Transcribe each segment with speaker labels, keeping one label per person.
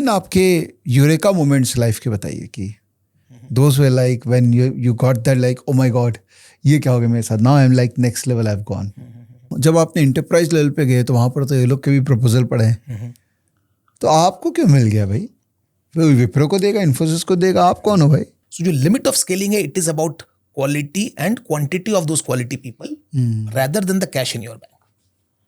Speaker 1: तीन आपके eureka moments life के बताइए कि those way like when you got that like oh my God ये क्या हो गया मेरे साथ, now I am like next level I have gone. जब आपने इंटरप्राइज लेवल पे गए तो वहाँ पर तो ये लोग के भी प्रपोजल पड़े हैं, तो आपको क्यों मिल गया भाई? विप्रो को देगा, इन्फोसिस को देगा, आप कौन हो भाई?
Speaker 2: सो जो लिमिट ऑफ स्केलिंग है, it is about quality and quantity of those quality people rather than the cash in your bank.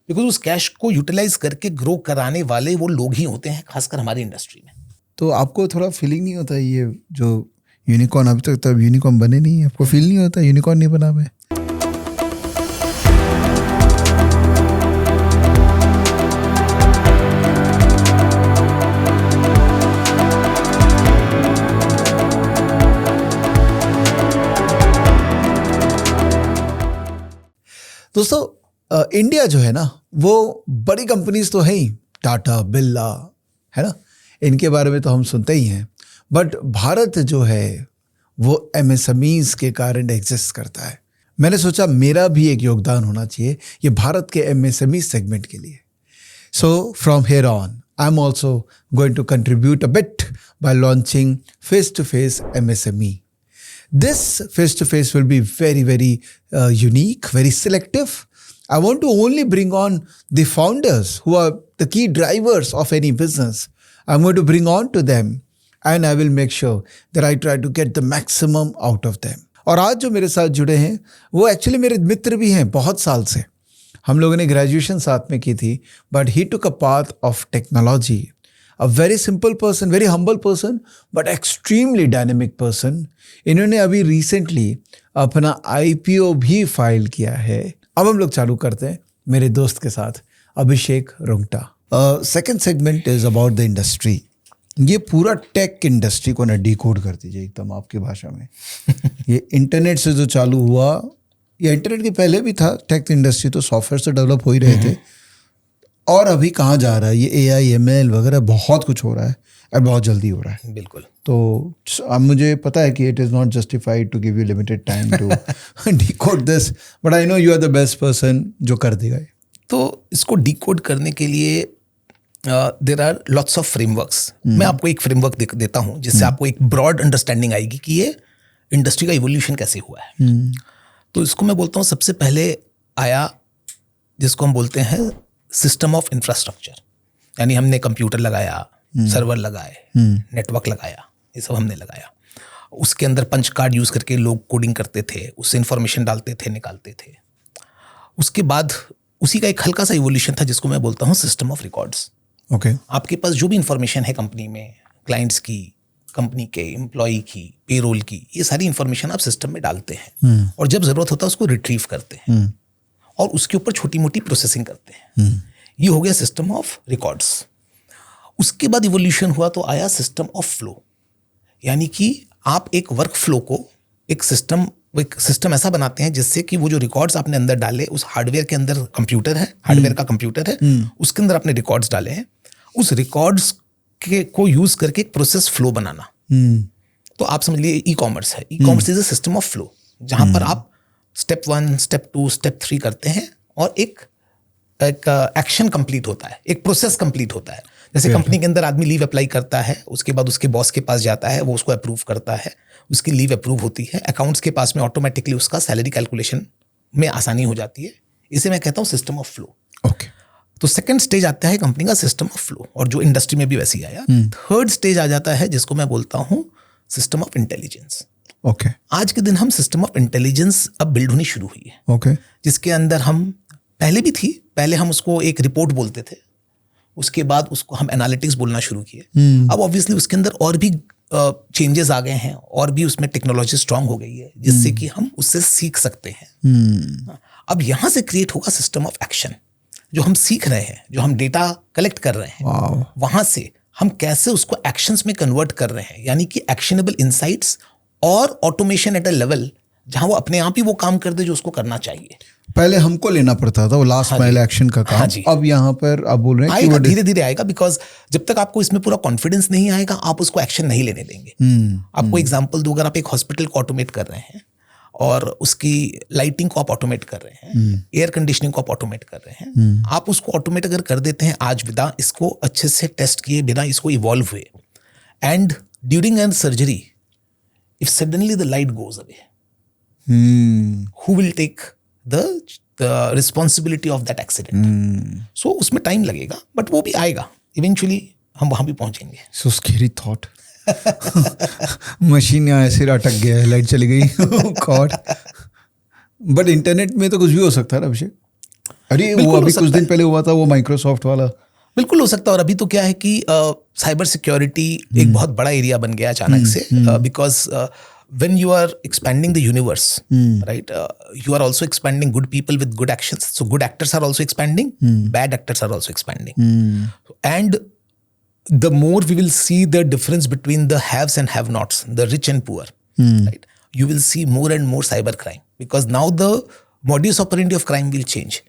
Speaker 2: Because उस कैश को यूटिलाइज करके ग्रो कराने वाले वो लोग ही होते हैं, खासकर हमारी इंडस्ट्री में।
Speaker 1: तो आपको थोड़ा फीलिंग नहीं होता ये जो यूनिकॉर्न अभी तक तब यूनिकॉर्न बने नहीं है, आपको फील नहीं होता यूनिकॉर्न नहीं बना मैं? दोस्तों इंडिया जो है ना वो बड़ी कंपनीज तो है ही, टाटा, बिरला, है ना, इनके बारे में तो हम सुनते ही हैं, बट भारत जो है वो एमएसएमईज के कारण एग्जिस्ट करता है। मैंने सोचा मेरा भी एक योगदान होना चाहिए ये भारत के एमएसएमई सेगमेंट के लिए। So from here on I am also going to contribute a bit by launching face to face MSME. This face-to-face will be very, very unique, very selective. I want to only bring on the founders who are the key drivers of any business. I'm going to bring on to them and I will make sure that I try to get the maximum out of them. और आज जो मेरे साथ जुड़े हैं वो actually मेरे मित्र भी हैं बहुत साल से। हम लोगों ने ग्रेजुएशन साथ में की थी, but he took a path of technology. A very simple person, very humble person, but extremely dynamic person. इन्होंने अभी रिसेंटली अपना IPO भी फाइल किया है। अब हम लोग चालू करते हैं मेरे दोस्त के साथ, Abhishek Rungta. Second segment is about the industry. ये पूरा टेक इंडस्ट्री को ना डिकोड कर दीजिए एकदम आपकी भाषा में। ये इंटरनेट से जो चालू हुआ, या इंटरनेट के पहले भी था टेक इंडस्ट्री, तो सॉफ्टवेयर से डेवलप हो ही रहे थे, और अभी कहाँ जा रहा है ये AI ML वगैरह, बहुत कुछ हो रहा है और बहुत जल्दी हो रहा है।
Speaker 2: बिल्कुल।
Speaker 1: तो अब मुझे पता है कि it is not justified to give you limited time to decode this, but I know you are the best person जो कर देगा।
Speaker 2: तो इसको डिकोड करने के लिए there are lots of frameworks. मैं आपको एक फ्रेमवर्क देता हूँ जिससे आपको एक ब्रॉड अंडरस्टैंडिंग आएगी कि ये इंडस्ट्री का इवोल्यूशन कैसे हुआ है। तो इसको मैं बोलता हूँ सबसे पहले आया जिसको हम बोलते हैं सिस्टम ऑफ इंफ्रास्ट्रक्चर, यानी हमने कंप्यूटर लगाया, सर्वर लगाए, नेटवर्क लगाया, ये सब हमने लगाया। उसके अंदर पंच कार्ड यूज़ करके लोग कोडिंग करते थे, उससे इंफॉर्मेशन डालते थे, निकालते थे। उसके बाद उसी का एक हल्का सा इवोल्यूशन था जिसको मैं बोलता हूँ सिस्टम ऑफ रिकॉर्ड्स।
Speaker 1: ओके।
Speaker 2: आपके पास जो भी इंफॉर्मेशन है कंपनी में, क्लाइंट्स की, कंपनी के एम्प्लॉय की, पेरोल की, ये सारी इंफॉर्मेशन आप सिस्टम में डालते हैं और जब ज़रूरत होता है उसको रिट्रीव करते हैं और उसके ऊपर छोटी मोटी प्रोसेसिंग करते हैं। ये हो गया सिस्टम ऑफ रिकॉर्ड्स। उसके बाद इवोल्यूशन हुआ तो आया सिस्टम ऑफ फ्लो, यानी कि आप एक वर्क फ्लो को एक सिस्टम ऐसा बनाते हैं जिससे कि वो जो रिकॉर्ड्स आपने अंदर डाले, उस हार्डवेयर के अंदर कंप्यूटर है, हार्डवेयर का कंप्यूटर है, उसके अंदर आपने रिकॉर्ड्स डाले हैं, उस रिकॉर्ड्स के को यूज करके एक प्रोसेस फ्लो बनाना। तो आप समझ लीजिए ई कॉमर्स है। E commerce is a system of flow जहां पर आप स्टेप 1, स्टेप 2, स्टेप 3 करते हैं और एक एक्शन कंप्लीट होता है, एक प्रोसेस कंप्लीट होता है। जैसे कंपनी के अंदर आदमी लीव अप्लाई करता है, उसके बाद उसके बॉस के पास जाता है, वो उसको अप्रूव करता है, उसकी लीव अप्रूव होती है, अकाउंट्स के पास में ऑटोमेटिकली उसका सैलरी कैलकुलेशन में आसानी हो जाती है। इसे मैं कहता हूँ सिस्टम ऑफ फ्लो।
Speaker 1: ओके।
Speaker 2: तो सेकंड स्टेज आता है कंपनी का सिस्टम ऑफ फ्लो, और जो इंडस्ट्री में भी वैसे ही आया। थर्ड स्टेज आ जाता है जिसको मैं बोलता हूँ सिस्टम ऑफ इंटेलिजेंस।
Speaker 1: ओके।
Speaker 2: आज के दिन हम सिस्टम ऑफ इंटेलिजेंस अब बिल्ड होनी शुरू हुई है।
Speaker 1: ओके।
Speaker 2: जिसके अंदर हम पहले भी थी, पहले हम उसको एक रिपोर्ट बोलते थे, उसके बाद उसको हम एनालिटिक्स बोलना शुरू किए। अब ऑब्वियसली उसके अंदर और भी चेंजेस आ गए हैं और भी उसमें टेक्नोलॉजी स्ट्रांग हो गई है जिससे कि हम उससे सीख सकते हैं। अब यहाँ से क्रिएट होगा सिस्टम ऑफ एक्शन। जो हम सीख रहे हैं, जो हम डेटा कलेक्ट कर रहे हैं, वहाँ से हम कैसे उसको एक्शंस में कन्वर्ट कर रहे हैं, यानी कि एक्शनेबल इंसाइट्स और ऑटोमेशन एट अ लेवल जहाँ वो अपने आप ही वो काम कर दे जो उसको करना चाहिए।
Speaker 1: पहले हमको लेना पड़ता था वो लास्ट माइल एक्शन का काम। अब यहाँ पर आप बोल रहे हैं
Speaker 2: कि धीरे धीरे आएगा, बिकॉज जब तक आपको इसमें पूरा कॉन्फिडेंस नहीं आएगा आप उसको एक्शन नहीं लेने देंगे। आपको एग्जांपल दूं, अगर आप एक हॉस्पिटल को ऑटोमेट कर रहे हैं और उसकी लाइटिंग को आप ऑटोमेट कर रहे हैं, एयर कंडीशनिंग को आप ऑटोमेट कर रहे हैं, आप उसको ऑटोमेट अगर कर देते हैं आज बिना इसको अच्छे से टेस्ट किए, बिना इसको इवॉल्व हुए, and during an surgery if suddenly the light goes away, who will take the responsibility of that accident? So उसमें टाइम लगेगा, बट वो भी आएगा, इवेंचुअली हम वहां भी पहुंचेंगे.
Speaker 1: So scary thought. मशीन यहाँ ऐसे अटक गया है, लाइट चली गई. गॉड. बट इंटरनेट में तो कुछ भी हो सकता है ना अभिषेक. अरे वो अभी कुछ दिन पहले हुआ था वो माइक्रोसॉफ्ट वाला.
Speaker 2: बिल्कुल हो सकता है. और अभी तो क्या है कि साइबर सिक्योरिटी एक बहुत बड़ा एरिया बन गया अचानक से, because when you are expanding the universe, right, you are also expanding good people with good actions. So good actors are also expanding, bad actors are also expanding. And the more we will see the difference between the haves and have-nots, the rich and poor, right, you will see more and more cyber crime, because now the modus operandi of crime will change.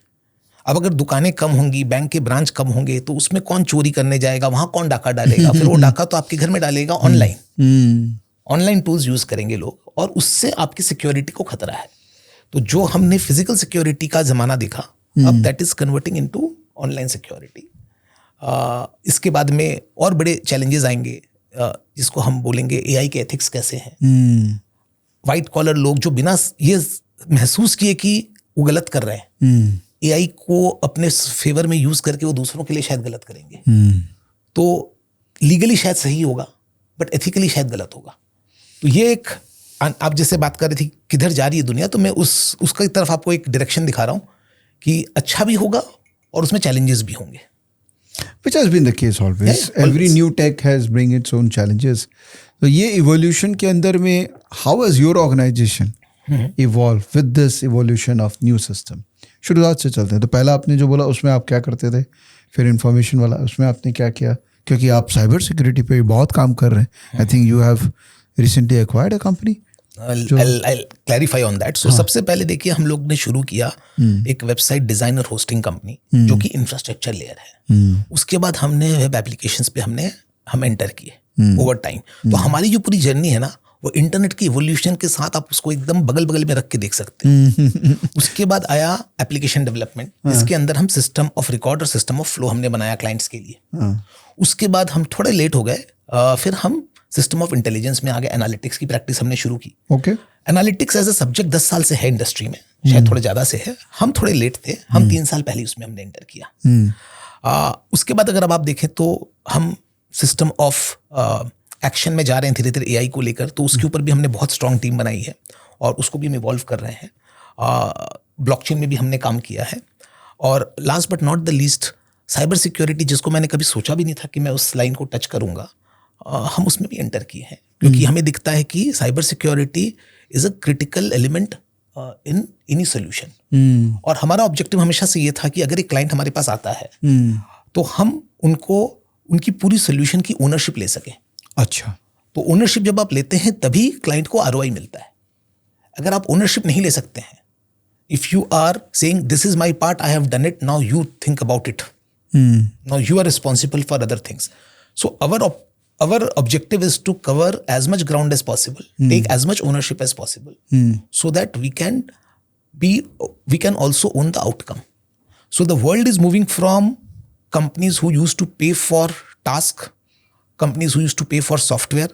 Speaker 2: अब अगर दुकानें कम होंगी, bank के branch कम होंगे, तो उसमें कौन चोरी करने जाएगा, वहां कौन डाका डालेगा, फिर वो डाका तो आपके घर में डालेगा ऑनलाइन. ऑनलाइन टूल्स यूज करेंगे लोग, और उससे आपकी सिक्योरिटी को खतरा है. तो जो हमने फिजिकल सिक्योरिटी का जमाना देखा, अब that is converting into online security. इसके बाद में और बड़े चैलेंजेस आएंगे, जिसको हम बोलेंगे एआई के एथिक्स कैसे हैं. वाइट कॉलर लोग जो बिना ये महसूस किए कि वो गलत कर रहे हैं, एआई को अपने फेवर में यूज करके वो दूसरों के लिए शायद गलत करेंगे. तो लीगली शायद सही होगा, बट एथिकली शायद गलत होगा. तो ये एक, आप जैसे बात कर रही थी किधर जा रही है दुनिया, तो मैं उसका तरफ आपको एक डायरेक्शन दिखा रहा हूँ कि अच्छा भी होगा और उसमें चैलेंजेस भी होंगे.
Speaker 1: Which has been the case always.
Speaker 2: Yeah,
Speaker 1: Every
Speaker 2: always.
Speaker 1: new tech has bring its own challenges. तो ये evolution के अंदर में how has your organization evolved with this evolution of new system? शुरुआत से चलते हैं. तो पहला आपने जो बोला उसमें आप क्या करते थे, फिर इंफॉर्मेशन वाला उसमें आपने क्या किया, क्योंकि आप साइबर सिक्योरिटी पे बहुत काम कर रहे हैं. I think you have recently acquired a company.
Speaker 2: I'll clarify on that. So सबसे पहले देखिए हम लोग ने शुरू किया एक वेबसाइट डिजाइनर होस्टिंग कंपनी, जो कि इंफ्रास्ट्रक्चर लेयर है. उसके बाद हमने वेब एप्लीकेशंस पे हम एंटर किए ओवर टाइम. तो हमारी जो पूरी जर्नी है ना, वो इंटरनेट की इवोल्यूशन के साथ आप उसको एकदम बगल बगल में रख के देख सकते हैं. उसके बाद आया एप्लीकेशन डेवलपमेंट, जिसके अंदर हम सिस्टम ऑफ रिकॉर्ड और सिस्टम ऑफ फ्लो हमने बनाया क्लाइंट्स के लिए. उसके बाद हम थोड़े लेट हो गए, फिर हम सिस्टम ऑफ इंटेलिजेंस में आगे एनालिटिक्स की प्रैक्टिस हमने शुरू की.
Speaker 1: Okay.
Speaker 2: Analytics as a subject 10 साल से है इंडस्ट्री में, शायद थोड़े ज़्यादा से है. हम थोड़े लेट थे, हम 3 साल पहले उसमें हमने एंटर किया. उसके बाद अगर अब आप देखें तो हम सिस्टम ऑफ एक्शन में जा रहे हैं धीरे धीरे एआई को लेकर. तो उसके ऊपर भी हमने बहुत स्ट्रांग टीम बनाई है और उसको भी हम इवॉल्व कर रहे हैं. ब्लॉकचेन में भी हमने काम किया है. और last but not the least, cyber security, जिसको मैंने कभी सोचा भी नहीं था कि मैं उस लाइन को टच करूँगा, हम उसमें भी एंटर किए हैं. क्योंकि हमें दिखता है कि cyber security is a critical element in any solution. और हमारा ऑब्जेक्टिव हमेशा से ये था कि अगर एक क्लाइंट हमारे पास आता है तो हम उनकी पूरी सोल्यूशन की ओनरशिप ले सकें.
Speaker 1: अच्छा.
Speaker 2: तो ओनरशिप जब आप लेते हैं तभी क्लाइंट को आरओआई मिलता है. अगर आप ओनरशिप नहीं ले सकते हैं, if you are saying this is my part, I have done it, now you think about it, now you are responsible for other things. So our objective is to cover as much ground as possible, take as much ownership as possible, so that we can also own the outcome. So the world is moving from companies who used to pay for task, companies who used to pay for software,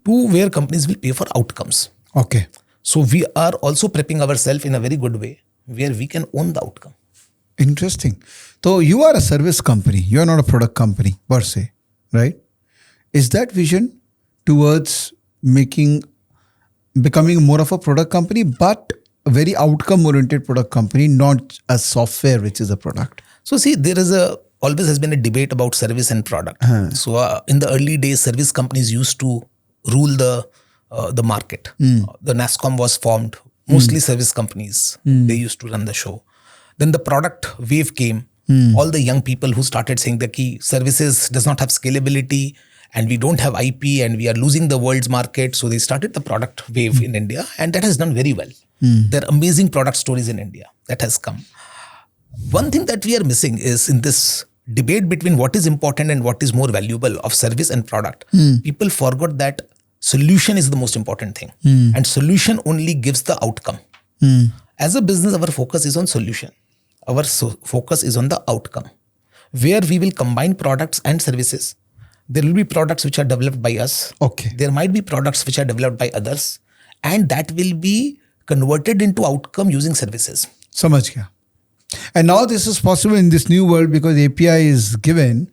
Speaker 2: to where companies will pay for outcomes.
Speaker 1: Okay.
Speaker 2: So we are also prepping ourselves in a very good way where we can own the outcome.
Speaker 1: Interesting. So you are a service company. You are not a product company per se, right? Is that vision towards becoming more of a product company, but a very outcome-oriented product company, not a software which is a product?
Speaker 2: So see, always has been a debate about service and product. So in the early days, service companies used to rule the market. The NASSCOM was formed, mostly service companies. They used to run the show. Then the product wave came. All the young people who started saying that services does not have scalability, and we don't have IP, and we are losing the world's market. So they started the product wave in India, and that has done very well. There are amazing product stories in India that has come. One thing that we are missing is in this debate between what is important and what is more valuable of service and product, people forgot that solution is the most important thing. And solution only gives the outcome. As a business, our focus is on solution. Our focus is on the outcome, where we will combine products and services. There will be products which are developed by us.
Speaker 1: Okay.
Speaker 2: There might be products which are developed by others, and that will be converted into outcome using services.
Speaker 1: समझ गया. And now this is possible in this new world because API is given.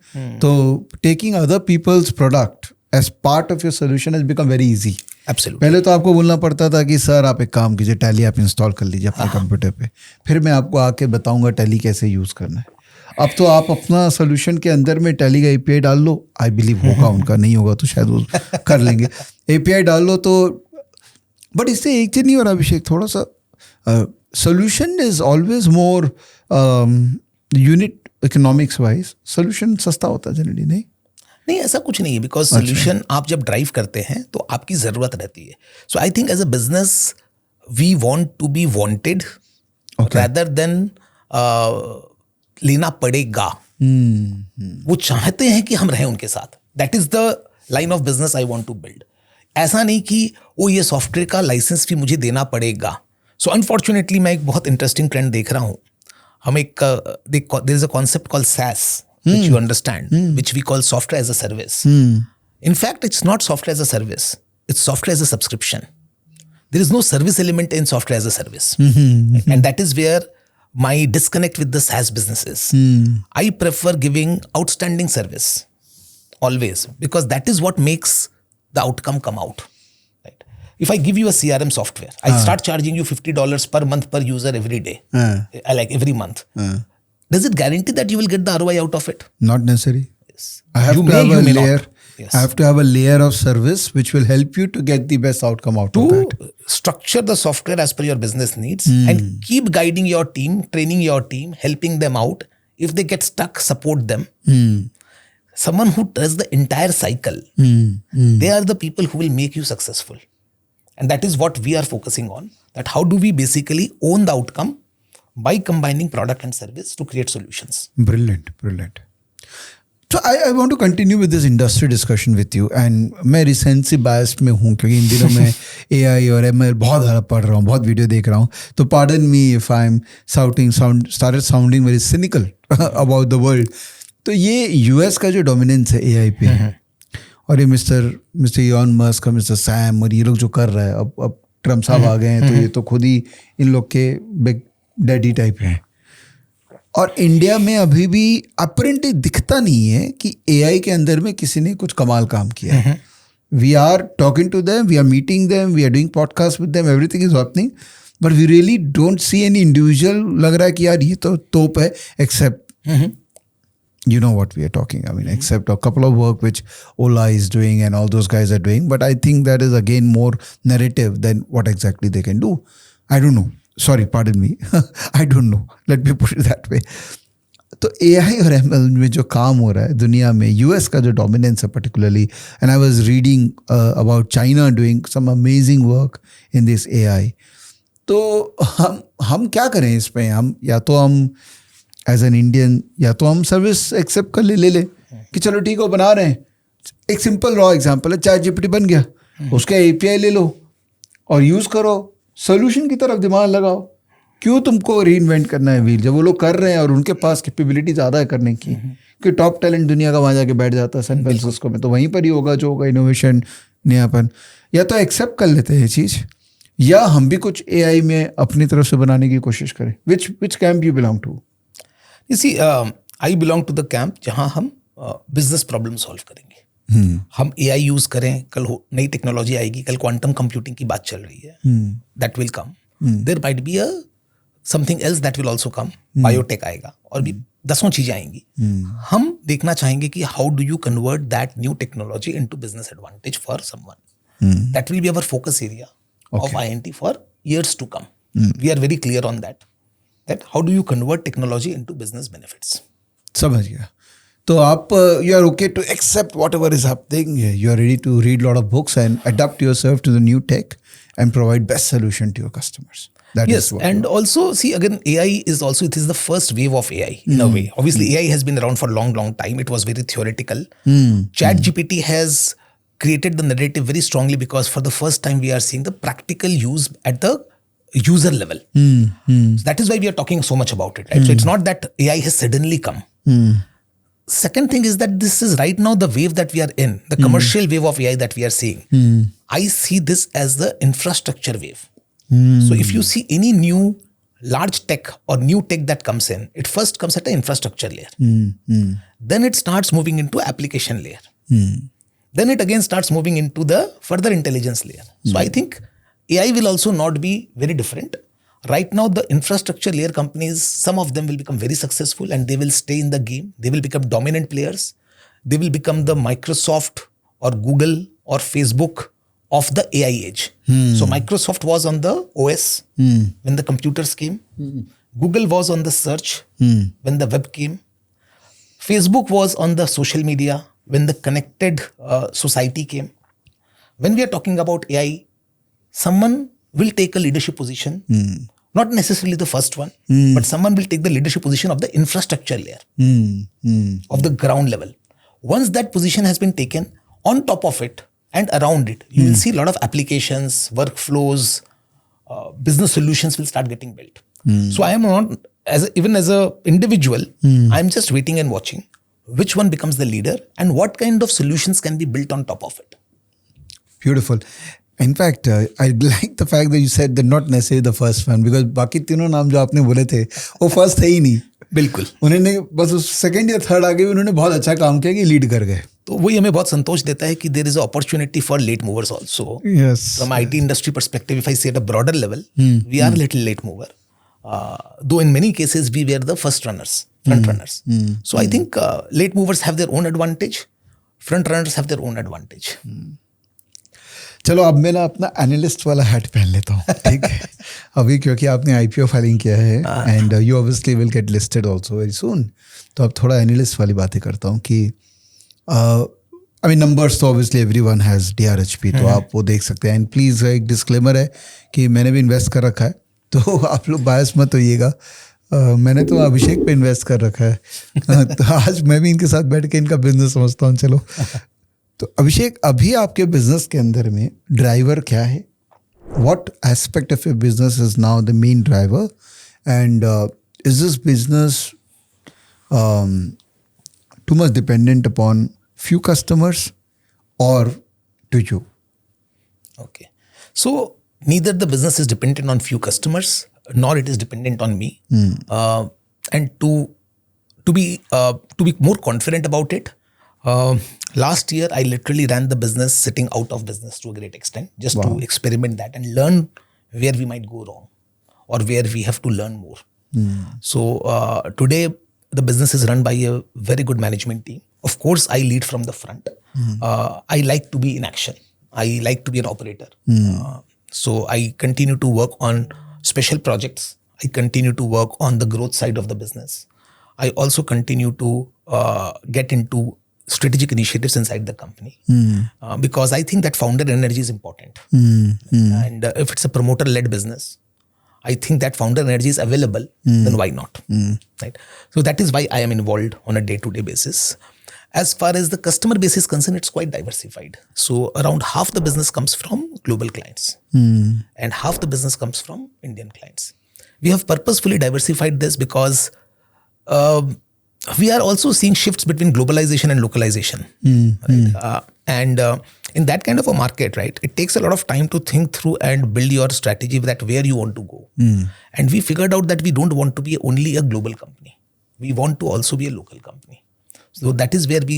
Speaker 1: So taking other people's product as part of your solution has become very easy.
Speaker 2: Absolutely.
Speaker 1: पहले तो आपको बोलना पड़ता था कि sir आप एक काम कीजिए, टैली आप इंस्टॉल कर लीजिए अपने कंप्यूटर पे, फिर मैं आपको आके बताऊंगा टैली कैसे यूज करना है. अब तो आप अपना सोल्यूशन के अंदर में टैली का एपीआई डाल लो. आई बिलीव होगा, उनका नहीं होगा तो शायद वो कर लेंगे. एपीआई डाल लो तो, बट इससे एक चीज नहीं हो रहा अभिषेक, थोड़ा सा solution is always more unit economics wise solution सस्ता होता है जनरली. नहीं,
Speaker 2: ऐसा कुछ नहीं है, बिकॉज सोल्यूशन आप जब ड्राइव करते हैं तो आपकी जरूरत रहती है. So I think as a business we want to be wanted rather than लेना पड़ेगा. वो चाहते हैं कि हम रहें उनके साथ. That is the line of business I want to build. ऐसा नहीं कि वो ये सॉफ्टवेयर का लाइसेंस भी मुझे देना पड़ेगा. सो अनफॉर्चुनेटली मैं एक बहुत इंटरेस्टिंग ट्रेंड देख रहा हूँ. हम एक there is a concept called SaaS, which you understand, which we call software as a service. In fact, it's not software as a service. It's software as a subscription. There is no service element in software as a service. And that is where my disconnect with the SaaS business is. I prefer giving outstanding service always, because that is what makes the outcome come out. Right? If I give you a CRM software, I start charging you $50 per month per user every day, like every month. Does it guarantee that you will get the ROI out of it?
Speaker 1: Not necessary.
Speaker 2: Yes.
Speaker 1: I have to have a layer.
Speaker 2: Yes.
Speaker 1: I have to have a layer of service which will help you to get the best outcome out of that.
Speaker 2: Structure the software as per your business needs and keep guiding your team, training your team, helping them out. If they get stuck, support them. Someone who does the entire cycle, they are the people who will make you successful. And that is what we are focusing on. That how do we basically own the outcome by combining product and service to create solutions.
Speaker 1: Brilliant, brilliant. So I want to continue with this industry discussion with you. And मैं recent से biased में हूँ क्योंकि इन दिनों मैं AI और ML बहुत ज़्यादा पढ़ रहा हूँ, बहुत वीडियो देख रहा हूँ. तो pardon me if I'm started sounding very cynical about the world. तो ये US का जो dominance है AI पे, और ये mister Elon Musk, mister Sam और ये लोग जो कर रहा है, अब ट्रम्प साहब आ गए हैं तो ये तो खुद ही इन लोग के बिग डैडी टाइप हैं. और इंडिया में अभी भी अपरेंटली दिखता नहीं है कि एआई के अंदर में किसी ने कुछ कमाल काम किया है. We are talking to them, we are meeting them, we are doing podcast with them, everything is happening, but we really don't see any individual. लग रहा है कि यार ये तो तोप है, except you know what we are talking. I mean, except a couple of work which Ola is doing and all those guys are doing. But I think that is again more narrative than what exactly they can do. I don't know. Sorry, pardon me. I don't know. Let me put it that way. तो AI और ML में जो काम हो रहा है दुनिया में, US का जो डोमिनेंस है particularly, and I was reading about China doing some amazing work in this AI. तो हम क्या करें इस पे? हम या तो हम एज एन इंडियन या तो हम सर्विस एक्सेप्ट कर ले कि चलो ठीक है बना रहे हैं. एक सिंपल रॉ एग्जांपल है, ChatGPT बन गया, उसका API ले लो और यूज़ करो, सोल्यूशन की तरफ दिमाग लगाओ. क्यों तुमको री इन्वेंट करना है व्हील, जब वो लोग कर रहे हैं और उनके पास कैपेबिलिटी ज़्यादा है करने की. कि टॉप टैलेंट दुनिया का वहाँ जाके बैठ जाता है सैन फ्रांसिस्को में, तो वहीं पर ही होगा जो होगा इनोवेशन, नयापन. या तो एक्सेप्ट कर लेते हैं ये चीज़, या हम भी कुछ AI में अपनी तरफ से बनाने की कोशिश करें. Which camp you belong to?
Speaker 2: You see, I belong to the camp जहाँ हम बिजनेस प्रॉब्लम सॉल्व करेंगे. हम AI यूज करें, कल नई टेक्नोलॉजी आएगी, कल क्वांटम कंप्यूटिंग की बात चल रही है, that will come. There might be something else that will also come. Biotech आएगा और भी 10 चीजें आएंगी. हम देखना चाहेंगे कि how do you convert that new technology into business advantage for someone. That will be our focus area of INT for years to come. We are very clear on that. That how do you convert technology into business benefits?
Speaker 1: समझ गया. तो आप you are okay to accept whatever is happening. You are ready to read a lot of books and adapt yourself to the new tech and provide best solution to your customers. That
Speaker 2: yes,
Speaker 1: is what
Speaker 2: and also see again, AI is also, it is the first wave of AI in a way. Obviously, AI has been around for a long time. It was very theoretical. ChatGPT has created the narrative very strongly because for the first time we are seeing the practical use at the user level. So that is why we are talking so much about it, right? So it's not that AI has suddenly come. Second thing is that this is right now the wave that we are in, the commercial wave of AI that we are seeing. I see this as the infrastructure wave. So if you see any new large tech or new tech that comes in, it first comes at the infrastructure layer. Then it starts moving into application layer. Then it again starts moving into the further intelligence layer. So I think AI will also not be very different. Right now, the infrastructure layer companies, some of them will become very successful and they will stay in the game. They will become dominant players. They will become the Microsoft or Google or Facebook of the AI age. So Microsoft was on the OS when the computers came. Google was on the search when the web came. Facebook was on the social media when the connected society came. When we are talking about AI, someone will take a leadership position, not necessarily the first one, but someone will take the leadership position of the infrastructure layer, of the ground level. Once that position has been taken, on top of it and around it, you will see a lot of applications, workflows, business solutions will start getting built. So I am not, even as an individual, I'm just waiting and watching which one becomes the leader and what kind of solutions can be built on top of it.
Speaker 1: Beautiful. In fact, I like the fact that you said that not necessarily the first one, because बाकी तीनों नाम जो आपने बोले थे वो first थे ही नहीं.
Speaker 2: बिल्कुल.
Speaker 1: उन्होंने बस सेकंड या थर्ड आगे भी उन्होंने बहुत अच्छा काम किया कि लीड कर गए.
Speaker 2: तो वही हमें बहुत संतोष देता है कि there is a opportunity for late movers also.
Speaker 1: Yes.
Speaker 2: From IT industry perspective, if I say at a broader level, we are a little late mover. Though in many cases we were the front runners. So I think late movers have their own advantage, front runners have their own advantage.
Speaker 1: चलो अब मैं ना अपना analyst वाला hat पहन लेता हूँ, ठीक है. अभी क्योंकि आपने IPO फाइलिंग किया है and you obviously will get listed also very soon, तो अब थोड़ा एनालिस्ट वाली बातें करता हूँ कि आई मीन नंबर्स तो ऑब्वियसली एवरीवन हैज़ DRHP, तो आप वो देख सकते हैं. एंड प्लीज़ एक डिस्क्लेमर है कि मैंने भी इन्वेस्ट कर रखा है, तो आप लोग बायस मत होइएगा. मैंने तो अभिषेक पे इन्वेस्ट कर रखा है. तो आज मैं भी इनके साथ बैठ के इनका बिजनेस समझता हूँ. चलो, तो अभिषेक अभी आपके बिजनेस के अंदर में ड्राइवर क्या है? What aspect of your business is now the main driver, and is this business too much dependent upon few customers or to you?
Speaker 2: Okay. So neither the business is dependent on few customers, nor it is dependent on me. And to be more confident about it, last year I literally ran the business sitting out of business to a great extent, just to experiment that and learn where we might go wrong or where we have to learn more. So today the business is run by a very good management team. Of course, I lead from the front. I like to be in action. I like to be an operator. So I continue to work on special projects. I continue to work on the growth side of the business. I also continue to get into strategic initiatives inside the company because I think that founder energy is important. And if it's a promoter-led business, I think that founder energy is available, then why not? Right? So that is why I am involved on a day-to-day basis. As far as the customer base is concerned, it's quite diversified. So around half the business comes from global clients and half the business comes from Indian clients. We have purposefully diversified this because we are also seeing shifts between globalization and localization. Right? And in that kind of a market, right, it takes a lot of time to think through and build your strategy that where you want to go. And we figured out that we don't want to be only a global company. We want to also be a local company. So that is where we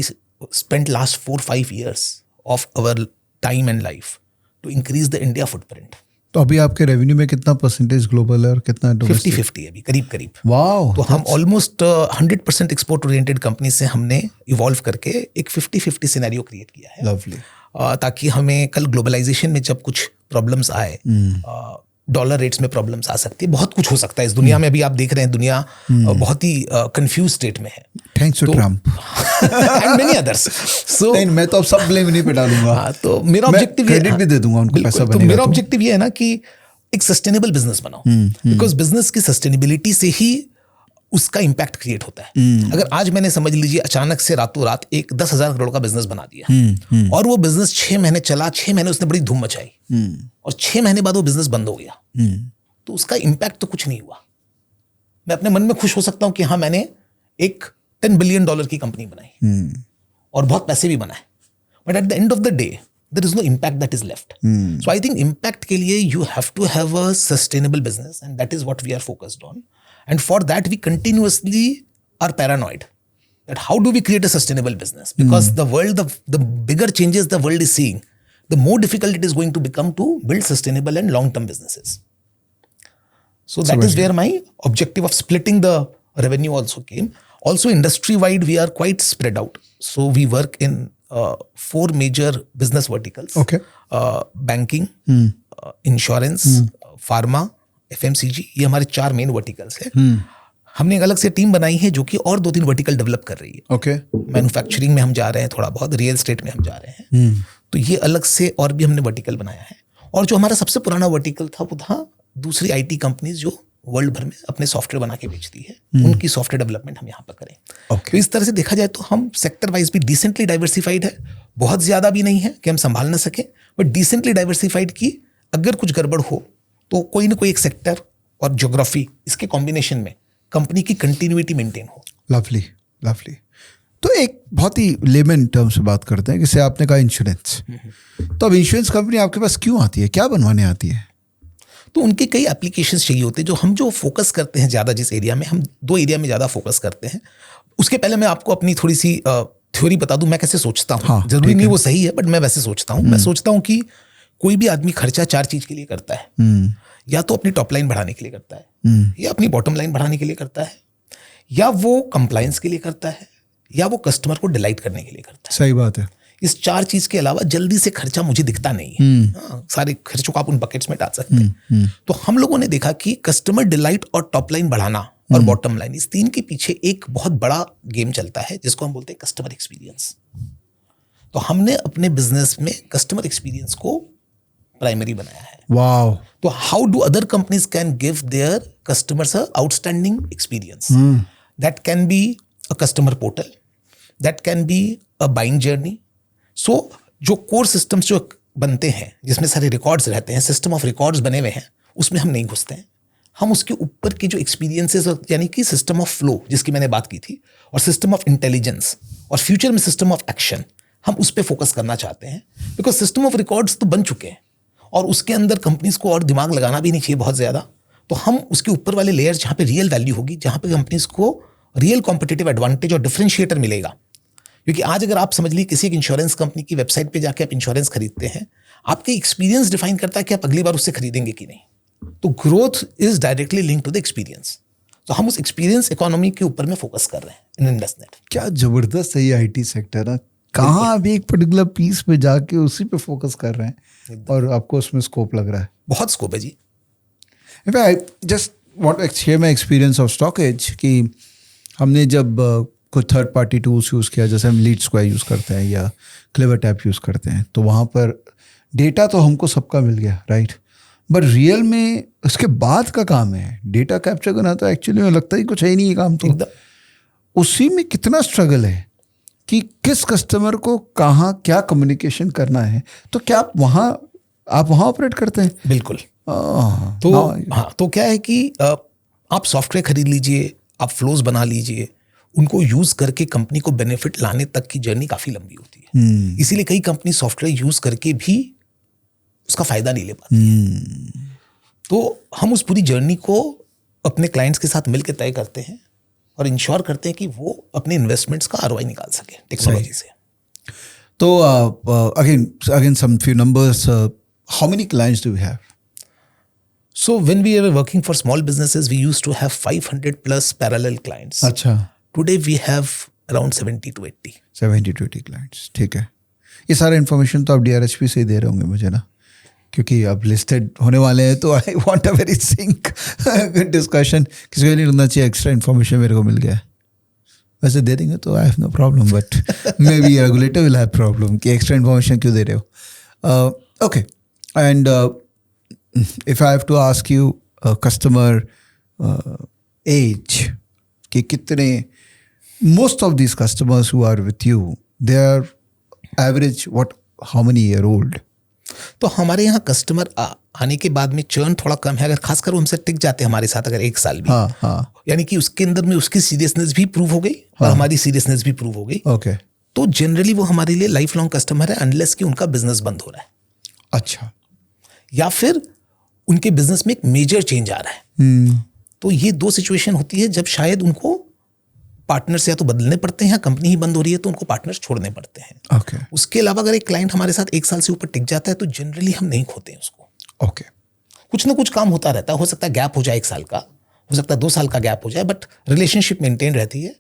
Speaker 2: spent last 4-5 years of our time and life to increase the India footprint.
Speaker 1: तो अभी आपके revenue में कितना percentage global है और कितना domestic?
Speaker 2: 50-50 अभी करीब.
Speaker 1: वाओ.
Speaker 2: तो हम ऑलमोस्ट 100% एक्सपोर्ट ओरिएंटेड कंपनी से हमने इवॉल्व करके एक 50-50 सिनेरियो क्रिएट किया है.
Speaker 1: लवली.
Speaker 2: ताकि हमें कल ग्लोबलाइजेशन में जब कुछ प्रॉब्लम्स आए, डॉलर रेट्स में प्रॉब्लम्स आ सकती है, बहुत कुछ हो सकता है इस दुनिया में. अभी आप देख रहे हैं दुनिया बहुत ही कंफ्यूज स्टेट में है.
Speaker 1: Thanks to Trump
Speaker 2: and many others. So
Speaker 1: मैं तो अब सब ब्लेम नहीं पे डालूंगा.
Speaker 2: तो मेरा ऑब्जेक्टिव
Speaker 1: क्रेडिट भी दे दूंगा उनको, पैसा
Speaker 2: बनेगा. तो मेरा ऑब्जेक्टिव ये है ना कि एक सस्टेनेबल बिजनेस बनाओ, बिकॉज बिजनेस की सस्टेनेबिलिटी से ही उसका इम्पैक्ट क्रिएट होता है। अगर आज मैंने समझ लीजिए अचानक से रातों रात एक 10,000 करोड़ का बिजनेस बना दिया और वो बिजनेस 6 महीने चला, 6 महीने उसने बड़ी धूम मचाई और 6 महीने बाद वो बिजनेस बंद हो गया, तो उसका इम्पैक्ट तो कुछ नहीं हुआ। मैं अपने मन में खुश हो सकता हूं कि हाँ मैंने एक $10 बिलियन की कंपनी बनाई और बहुत पैसे भी बनाए, but at the end of the day there is no impact that is left. So I think impact के लिए you have to have a sustainable business, and that is what we are focused on. And for that we continuously are paranoid that how do we create a sustainable business, because the world, the bigger changes the world is seeing, the more difficult it is going to become to build sustainable and long term businesses. So that is where my objective of splitting the revenue also came. Also industry wide we are quite spread out, so we work in 4 major business verticals.
Speaker 1: Okay.
Speaker 2: Banking, insurance, pharma, FMCG, ये हमारे 4 main verticals है। हमने एक अलग से team बनाई है जो कि और 2-3 वर्टिकल डेवलप कर रही है।
Speaker 1: Okay.
Speaker 2: मैन्युफैक्चरिंग में हम जा रहे हैं, थोड़ा बहुत रियल एस्टेट में हम जा रहे हैं, तो ये अलग से और भी हमने वर्टिकल बनाया है। और जो हमारा सबसे पुराना वर्टिकल था वो था दूसरी IT कंपनीज जो वर्ल्ड भर में अपने सॉफ्टवेयर बना के बेचती है, उनकी सॉफ्टवेयर डेवलपमेंट हम यहाँ पर करें।
Speaker 1: Okay.
Speaker 2: तो इस तरह से देखा जाए तो हम सेक्टर वाइज भी डिसेंटली डाइवर्सिफाइड है, बहुत ज्यादा भी नहीं है कि हम संभाल ना सके, बट डिसेंटली डाइवर्सिफाइड की अगर कुछ गड़बड़ हो तो कोई ना कोई एक सेक्टर और ज्योग्राफी इसके कॉम्बिनेशन में कंपनी की कंटिन्यूटी मेंटेन हो।
Speaker 1: Lovely lovely. तो एक बहुत ही लेमन टर्म से बात करते हैं, जैसे आपने कहा इंश्योरेंस, तो अब इंश्योरेंस कंपनी आपके पास क्यों आती है, क्या बनवाने आती है?
Speaker 2: तो उनके कई एप्लीकेशंस चाहिए होते हैं। जो फोकस करते हैं ज़्यादा, जिस एरिया में हम 2 एरिया में ज़्यादा फोकस करते हैं। उसके पहले मैं आपको अपनी थोड़ी सी थ्योरी बता दूं, मैं कैसे सोचता हूँ।
Speaker 1: हाँ,
Speaker 2: जरूरी नहीं वो सही है, बट मैं वैसे सोचता हूँ। मैं सोचता हूँ कि कोई भी आदमी खर्चा 4 चीज़ के लिए करता है, या तो अपनी टॉप लाइन बढ़ाने के लिए करता है, या अपनी बॉटम लाइन बढ़ाने के लिए करता है, या वो कंप्लायंस के लिए करता है, या वो कस्टमर को डिलाइट करने के लिए करता है।
Speaker 1: सही बात है।
Speaker 2: इस 4 चीज के अलावा जल्दी से खर्चा मुझे दिखता नहीं है। सारे खर्चों को आप उन बकेट्स में डाल सकते हैं। तो हम लोगों ने देखा कि कस्टमर डिलाइट और टॉप लाइन बढ़ाना और बॉटम लाइन, इस 3 के पीछे एक बहुत बड़ा गेम चलता है जिसको हम बोलते हैं कस्टमर एक्सपीरियंस। तो हमने अपने बिजनेस में कस्टमर एक्सपीरियंस को प्राइमरी बनाया है।
Speaker 1: वाओ।
Speaker 2: तो how do other companies can give their customers a outstanding experience? That can be a customer portal, that can be a buying journey. So जो core systems जो बनते हैं जिसमें सारे रिकॉर्ड्स रहते हैं, सिस्टम ऑफ रिकॉर्ड्स बने हुए हैं, उसमें हम नहीं घुसते हैं। हम उसके ऊपर की जो एक्सपीरियंसेस, यानी कि सिस्टम ऑफ फ्लो जिसकी मैंने बात की थी, और सिस्टम ऑफ इंटेलिजेंस, और फ्यूचर में सिस्टम ऑफ एक्शन, हम उस पर फोकस करना चाहते हैं। बिकॉज सिस्टम ऑफ रिकॉर्ड्स तो बन चुके हैं और उसके अंदर कंपनीज को और दिमाग लगाना भी नहीं चाहिए बहुत ज़्यादा। तो हम उसके ऊपर वाले लेयर जहाँ पे रियल वैल्यू होगी, जहाँ पे कंपनीज को रियल कॉम्पिटिटिव एडवांटेज और डिफरेंशिएटर मिलेगा। क्योंकि आज अगर आप समझ लीजिए किसी एक इंश्योरेंस कंपनी की वेबसाइट पे जाके आप इंश्योरेंस खरीदते हैं, आपके एक्सपीरियंस डिफाइन करता है कि आप अगली बार उससे खरीदेंगे कि नहीं। तो growth is directly link to the experience. तो हम उस एक्सपीरियंस इकोनॉमी के ऊपर में फोकस कर रहे हैं इन इंडस्नेट।
Speaker 1: क्या जबरदस्त है ये IT सेक्टर है। कहाँ अभी एक पर्टिकुलर पीस पे जाके उसी पे फोकस कर रहे हैं और आपको उसमें स्कोप लग रहा है।
Speaker 2: बहुत स्कोप है जी।
Speaker 1: I just want to share my experience of stockage कि हमने जब कोई थर्ड पार्टी टूल्स यूज़ किया, जैसे हम लीड स्क्वायर यूज़ करते हैं या क्लेवर टैप यूज़ करते हैं, तो वहाँ पर डेटा तो हमको सबका मिल गया, राइट, बट रियल में उसके बाद का काम है डेटा कैप्चर करना। तो एक्चुअली में लगता ही कुछ है ही नहीं ये काम। तो उसी में कितना स्ट्रगल है कि किस कस्टमर को कहाँ क्या कम्युनिकेशन करना है। तो क्या आप वहाँ ऑपरेट करते हैं?
Speaker 2: बिल्कुल। तो क्या है कि आप सॉफ्टवेयर खरीद लीजिए, आप फ्लोज बना लीजिए, उनको यूज करके कंपनी को बेनिफिट लाने तक की जर्नी काफी लंबी होती है। इसीलिए कई कंपनी सॉफ्टवेयर यूज करके भी उसका फायदा नहीं ले पाती। तो हम उस पूरी जर्नी को अपने क्लाइंट्स के साथ मिलकर तय करते हैं और इंश्योर करते हैं कि वो अपने इन्वेस्टमेंट्स का ROI निकाल सके टेक्नोलॉजी से।
Speaker 1: तो again some few numbers, how many clients do you have?
Speaker 2: So when we were working for small businesses, we used to have 500 plus parallel clients.
Speaker 1: अच्छा।
Speaker 2: Today we have around 70 to 80.
Speaker 1: 70 to 80 clients, ठीक है। ये सारा information तो आप DRHP से ही दे रहे होंगे मुझे ना, क्योंकि अब लिस्टेड होने वाले हैं। तो I want a very sync discussion. किसी को नहीं लगना चाहिए एक्स्ट्रा इन्फॉर्मेशन मेरे को मिल गया है। वैसे दे देंगे तो I have no problem, but maybe regulator will have problem कि एक्स्ट्रा इन्फॉर्मेशन क्यों दे रहे हो। Okay, and if I have to ask you customer age, कि कितने most of these customers who are with you, they are average what, how many year old?
Speaker 2: तो हमारे यहाँ कस्टमर आने के बाद में चर्न थोड़ा कम है, अगर खासकर वो हमसे टिक जाते हैं हमारे साथ अगर 1 साल भी,
Speaker 1: हाँ,
Speaker 2: यानी कि उसके अंदर में उसकी सीरियसनेस भी प्रूव हो गई और हमारी सीरियसनेस भी प्रूव हो गई,
Speaker 1: ओके,
Speaker 2: तो जनरली वो हमारे लिए लाइफ लॉन्ग कस्टमर है, अनलेस कि उनका बिजनेस बंद हो रहा है
Speaker 1: अच्छा,
Speaker 2: या फिर उनके बिजनेस में एक मेजर चेंज आ रहा है। तो ये 2 सिचुएशन होती है जब शायद उनको पार्टनर्स या तो बदलने पड़ते हैं या कंपनी ही बंद हो रही है तो उनको पार्टनर्स छोड़ने पड़ते हैं।
Speaker 1: ओके,
Speaker 2: उसके अलावा अगर एक क्लाइंट हमारे साथ 1 साल से ऊपर टिक जाता है तो जनरली हम नहीं खोते हैं उसको।
Speaker 1: ओके,
Speaker 2: कुछ ना कुछ काम होता रहता है, हो सकता है गैप हो जाए 1 साल का, हो सकता है 2 साल का गैप हो जाए, बट रिलेशनशिप मेंटेन रहती है।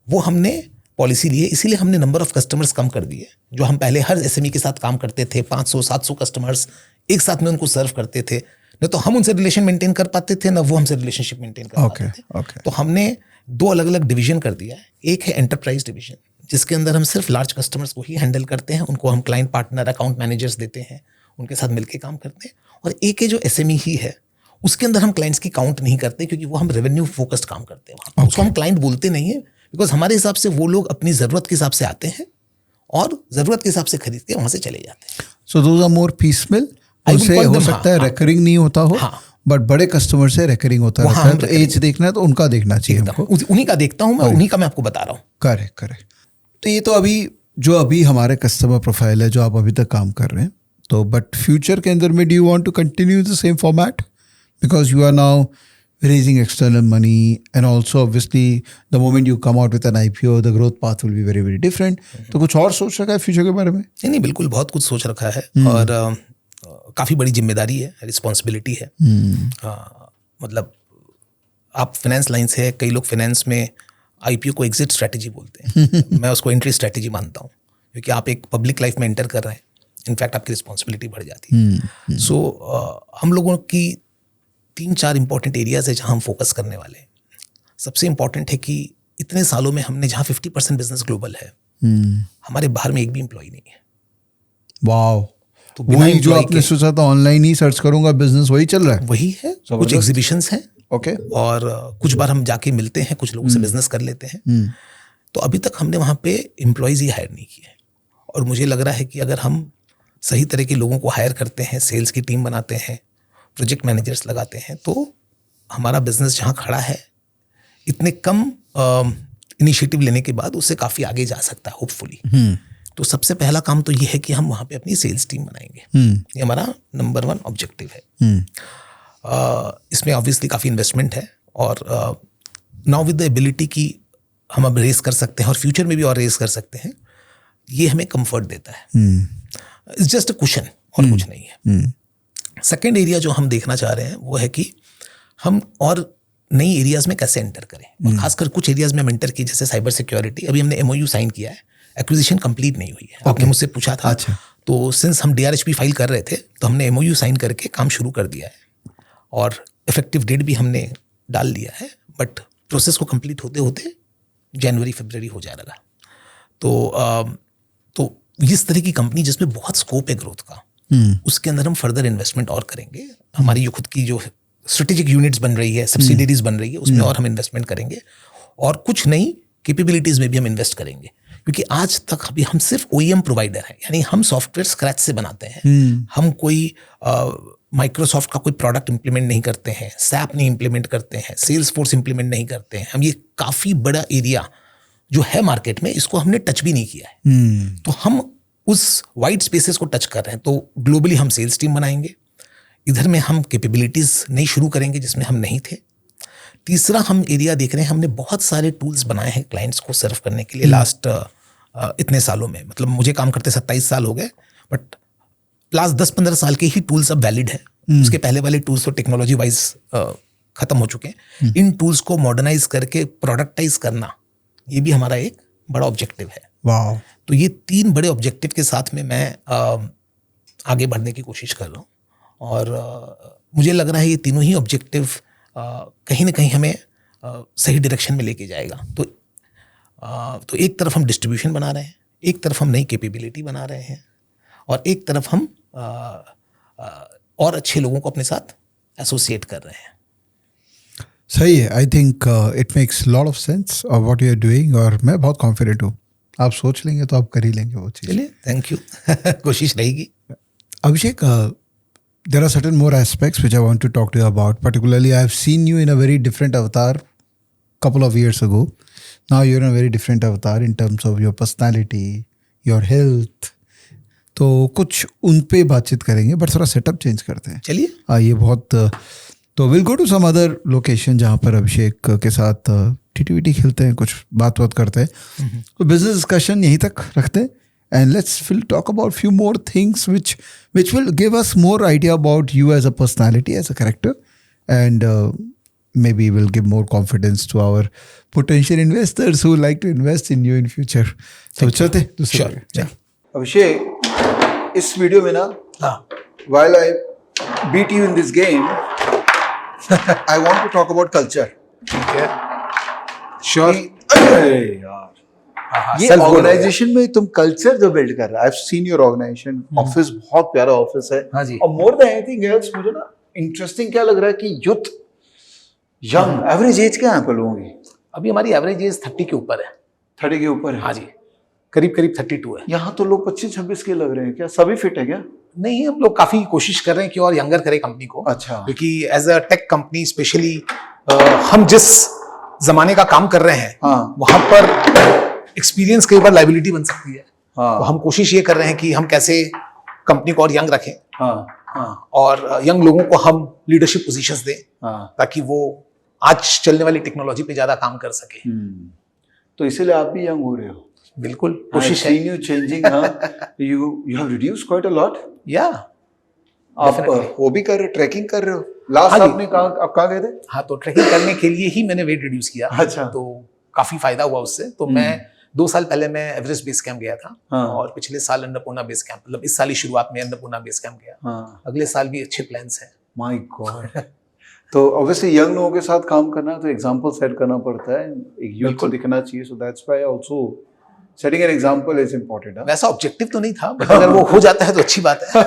Speaker 2: वो हमने पॉलिसी ली है, इसीलिए हमने नंबर ऑफ कस्टमर्स कम कर दिए। जो हम पहले हर एसएमई के साथ काम करते थे, 500-700 कस्टमर्स एक साथ में उनको सर्व करते थे, न तो हम उनसे रिलेशन मेंटेन कर पाते थे, ना वो हमसे रिलेशनशिप मेंटेन कर पाते थे।
Speaker 1: ओके,
Speaker 2: तो हमने 2 अलग अलग डिवीजन कर दिया है। एक है एंटरप्राइज डिवीजन, जिसके अंदर हम सिर्फ लार्ज कस्टमर्स को ही हैंडल करते हैं, उनको हम क्लाइंट पार्टनर अकाउंट मैनेजर्स देते हैं, उनके साथ मिलकर काम करते हैं। और एक है जो एसएमई ही है, उसके अंदर हम क्लाइंट्स की काउंट नहीं करते, क्योंकि वो हम रेवेन्यू फोकस्ड काम करते हैं वहाँ। उसको हम क्लाइंट बोलते नहीं है, बिकॉज हमारे हिसाब से वो लोग अपनी ज़रूरत के हिसाब से आते हैं और ज़रूरत के हिसाब से खरीद के वहाँ से चले जाते हैं।
Speaker 1: So those are more peaceful.
Speaker 2: I will
Speaker 1: उनसे
Speaker 2: call
Speaker 1: हो
Speaker 2: them,
Speaker 1: सकता है
Speaker 2: हाँ,
Speaker 1: रेकरिंग नहीं होता हो,
Speaker 2: हाँ।
Speaker 1: बट बड़े कस्टमर से रेकरिंग होता रहता है, तो एज देखना है तो उनका देखना चाहिए हमको।
Speaker 2: उन्हीं का देखता हूँ मैं, उन्हीं का मैं आपको बता रहा हूँ।
Speaker 1: करेक्ट। तो ये तो अभी हमारे कस्टमर प्रोफाइल है जो आप अभी तक काम कर रहे हैं, तो बट फ्यूचर के अंदर में do you want to continue the same format, because you are now raising external money, and also obviously the moment you come out with an IPO the growth path will be very very different. तो कुछ और सोच रखा है future के बारे में?
Speaker 2: नहीं, बिल्कुल बहुत कुछ सोच रखा है और काफ़ी बड़ी जिम्मेदारी है, रिस्पॉन्सिबिलिटी है। मतलब आप फाइनेंस लाइन से है, कई लोग फाइनेंस में IPO को एग्जिट स्ट्रैटेजी बोलते हैं। मैं उसको एंट्री स्ट्रैटेजी मानता हूँ, क्योंकि आप एक पब्लिक लाइफ में एंटर कर रहे हैं, इनफैक्ट आपकी रिस्पॉन्सिबिलिटी बढ़ जाती है। सो हम लोगों की 3-4 इंपॉर्टेंट एरियाज है जहाँ हम फोकस करने वाले हैं। सबसे इंपॉर्टेंट है कि इतने सालों में हमने जहाँ 50% बिजनेस ग्लोबल है, हमारे बाहर में एक भी एम्प्लॉय नहीं है।
Speaker 1: वाओ,
Speaker 2: तो बिना
Speaker 1: वही जो
Speaker 2: employee
Speaker 1: आपने सोचा था ऑनलाइन ही सर्च करूंगा बिजनेस, वही चल रहा है?
Speaker 2: वही है। कुछ एग्जीबिशंस हैं,
Speaker 1: ओके,
Speaker 2: और कुछ बार हम जाके मिलते हैं, कुछ लोगों से बिजनेस कर लेते हैं। तो अभी तक हमने वहाँ पे एम्प्लॉयज़ ही हायर नहीं किए, और मुझे लग रहा है कि अगर हम सही तरह के लोगों को हायर करते हैं, सेल्स की टीम बनाते हैं, प्रोजेक्ट मैनेजर्स लगाते हैं, तो हमारा बिजनेस जहाँ खड़ा है इतने कम इनिशिएटिव लेने के बाद उससे काफ़ी आगे जा सकता है होपफुली। तो सबसे पहला काम तो ये है कि हम वहाँ पे अपनी सेल्स टीम बनाएंगे। ये हमारा नंबर 1 ऑब्जेक्टिव है। इसमें ऑब्वियसली काफ़ी इन्वेस्टमेंट है, और नाउ विद द एबिलिटी कि हम अब रेस कर सकते हैं और फ्यूचर में भी और रेस कर सकते हैं, ये हमें कंफर्ट देता है। इट्स जस्ट अ कुशन, और कुछ नहीं है। सेकेंड एरिया जो हम देखना चाह रहे हैं वो है कि हम और नई एरियाज में कैसे एंटर करें, और खासकर कुछ एरियाज में हम एंटर किए, जैसे साइबर सिक्योरिटी। अभी हमने MOU साइन किया है, एक्विजिशन कंप्लीट नहीं हुई है। आपने मुझसे पूछा था।
Speaker 1: अच्छा।
Speaker 2: तो सिंस हम DRHP फाइल कर रहे थे, तो हमने MOU साइन करके काम शुरू कर दिया है, और इफेक्टिव डेट भी हमने डाल दिया है, बट प्रोसेस को कंप्लीट होते होते जनवरी-फरवरी हो जाएगा। तो इस तरह की कंपनी जिसमें बहुत स्कोप है ग्रोथ का, उसके अंदर हम फर्दर इन्वेस्टमेंट और करेंगे। हमारी जो खुद की जो स्ट्रेटेजिक यूनिट्स बन रही है, सब्सिडीज बन रही है, उसमें और हम इन्वेस्टमेंट करेंगे, और कुछ नई कैपेबिलिटीज़ में भी हम इन्वेस्ट करेंगे। क्योंकि आज तक अभी हम सिर्फ OEM प्रोवाइडर हैं, यानी हम सॉफ्टवेयर स्क्रैच से बनाते हैं। हम कोई माइक्रोसॉफ्ट का कोई प्रोडक्ट इंप्लीमेंट नहीं करते हैं, SAP नहीं इंप्लीमेंट करते हैं, सेल्स फोर्स इंप्लीमेंट नहीं करते हैं। हम ये काफ़ी बड़ा एरिया जो है मार्केट में, इसको हमने टच भी नहीं किया है। तो हम उस वाइड स्पेसेस को टच कर रहे हैं। तो ग्लोबली हम सेल्स टीम बनाएंगे, इधर में हम कैपेबिलिटीज़ नई शुरू करेंगे जिसमें हम नहीं थे। तीसरा हम एरिया देख रहे हैं, हमने बहुत सारे टूल्स बनाए हैं क्लाइंट्स को सर्व करने के लिए लास्ट इतने सालों में। मतलब मुझे काम करते 27 साल हो गए, बट लास्ट 10-15 साल के ही टूल्स अब वैलिड है। उसके पहले वाले टूल्स तो टेक्नोलॉजी वाइज ख़त्म हो चुके हैं। इन टूल्स को मॉडर्नाइज करके प्रोडक्टाइज करना, ये भी हमारा एक बड़ा ऑब्जेक्टिव है।
Speaker 1: वाह।
Speaker 2: तो ये 3 बड़े ऑब्जेक्टिव के साथ में मैं आगे बढ़ने की कोशिश कर रहा हूँ, और मुझे लग रहा है ये तीनों ही ऑब्जेक्टिव कहीं ना कहीं हमें सही डायरेक्शन में लेके जाएगा। तो एक तरफ हम डिस्ट्रीब्यूशन बना रहे हैं, एक तरफ हम नई कैपेबिलिटी बना रहे हैं, और एक तरफ हम और अच्छे लोगों को अपने साथ एसोसिएट कर रहे हैं।
Speaker 1: सही है. I think it makes lot of sense of what you are doing, और मैं बहुत कॉन्फिडेंट हूँ. आप सोच लेंगे तो आप कर ही लेंगे वो चीज़.
Speaker 2: चलिए, थैंक यू. कोशिश रहेगी.
Speaker 1: Abhishek, there are certain more aspects which I want to talk to you about. Particularly, I have seen you in a very different avatar couple of years ago. Now you're in a very different avatar in terms of your personality, your health. तो कुछ उन पे बातचीत करेंगे, but थोड़ा setup change करते हैं.
Speaker 2: चलिए.
Speaker 1: हाँ, ये बहुत. तो will go to some other location जहाँ पर अभिषेक के साथ टीटी खेलते हैं, कुछ बात करते हैं. तो बिजनेस डिस्कशन यहीं तक रखते हैं. And we'll talk about few more things which will give us more idea about you as a personality, as a character, and maybe will give more confidence to our potential investors who like to invest in you in future. So चलते दूसरे.
Speaker 2: Sure.
Speaker 1: अभिषेक, इस video में ना, while I beat you in this game, I want to talk about culture.
Speaker 2: ठीक है. Sure.
Speaker 1: अरे यार, ये ऑर्गेनाइजेशन में तुम कल्चर जो बिल्ड कर रहा है, I have seen your organisation. Office बहुत प्यारा ऑफिस है.
Speaker 2: हाँ जी.
Speaker 1: और मोर देन एनीथिंग एल्स मुझे ना इंटरेस्टिंग क्या लग रहा है कि यूथ, यंग, एवरेज एज क्या है आप लोगों की?
Speaker 2: अभी हमारी एवरेज एज 30 के ऊपर है.
Speaker 1: 30 के ऊपर है.
Speaker 2: हाँ जी, करीब 32 है.
Speaker 1: यहाँ तो लोग 25-26 के लग रहे हैं. क्या सभी फिट है क्या?
Speaker 2: नहीं, हम लोग काफी कोशिश कर रहे हैं कि और यंगर करें कंपनी को.
Speaker 1: अच्छा.
Speaker 2: क्योंकि as a tech company specially हम जिस जमाने का काम कर रहे हैं,
Speaker 1: हाँ.
Speaker 2: वहां पर एक्सपीरियंस कई बार लाइबिलिटी बन सकती है.
Speaker 1: हाँ.
Speaker 2: तो हम कोशिश ये कर रहे हैं कि हम कैसे कंपनी को और यंग रखें.
Speaker 1: हाँ. हाँ.
Speaker 2: और यंग लोगों को हम लीडरशिप पोजीशंस दें.
Speaker 1: हाँ.
Speaker 2: ताकि वो आज चलने वाली टेक्नोलॉजी पे ज्यादा काम कर सके.
Speaker 1: तो इसीलिए आप भी यंग हो रहे हो.
Speaker 2: बिल्कुल कोशिश है.
Speaker 1: You changing. You have reduced quite a lot.
Speaker 2: या
Speaker 1: आप वो भी कर रहे हो, ट्रैकिंग कर रहे हो. लास्ट आपने कहाँ गए थे?
Speaker 2: हाँ, तो ट्रैकिंग करने के लिए ही मैंने वेट रिड्यूस किया.
Speaker 1: अच्छा.
Speaker 2: तो काफी फायदा हुआ उससे. तो मैं 2 साल पहले मैं एवरेस्ट बेस कैंप गया था.
Speaker 1: हाँ.
Speaker 2: और पिछले साल अन्नपूर्णा बेस कैंप, मतलब इस साल ही शुरुआत में अन्नपूर्णा बेस कैंप गया.
Speaker 1: हाँ.
Speaker 2: अगले साल भी अच्छे प्लान्स हैं.
Speaker 1: My God. तो ऑब्वियसली यंग लोगों के साथ काम करना है तो एग्जांपल सेट करना पड़ता है. एक यूथ को दिखना चाहिए. So that's why also setting an example is important.
Speaker 2: वैसा ऑब्जेक्टिव तो नहीं था, बट अगर वो हो जाता है तो अच्छी बात है.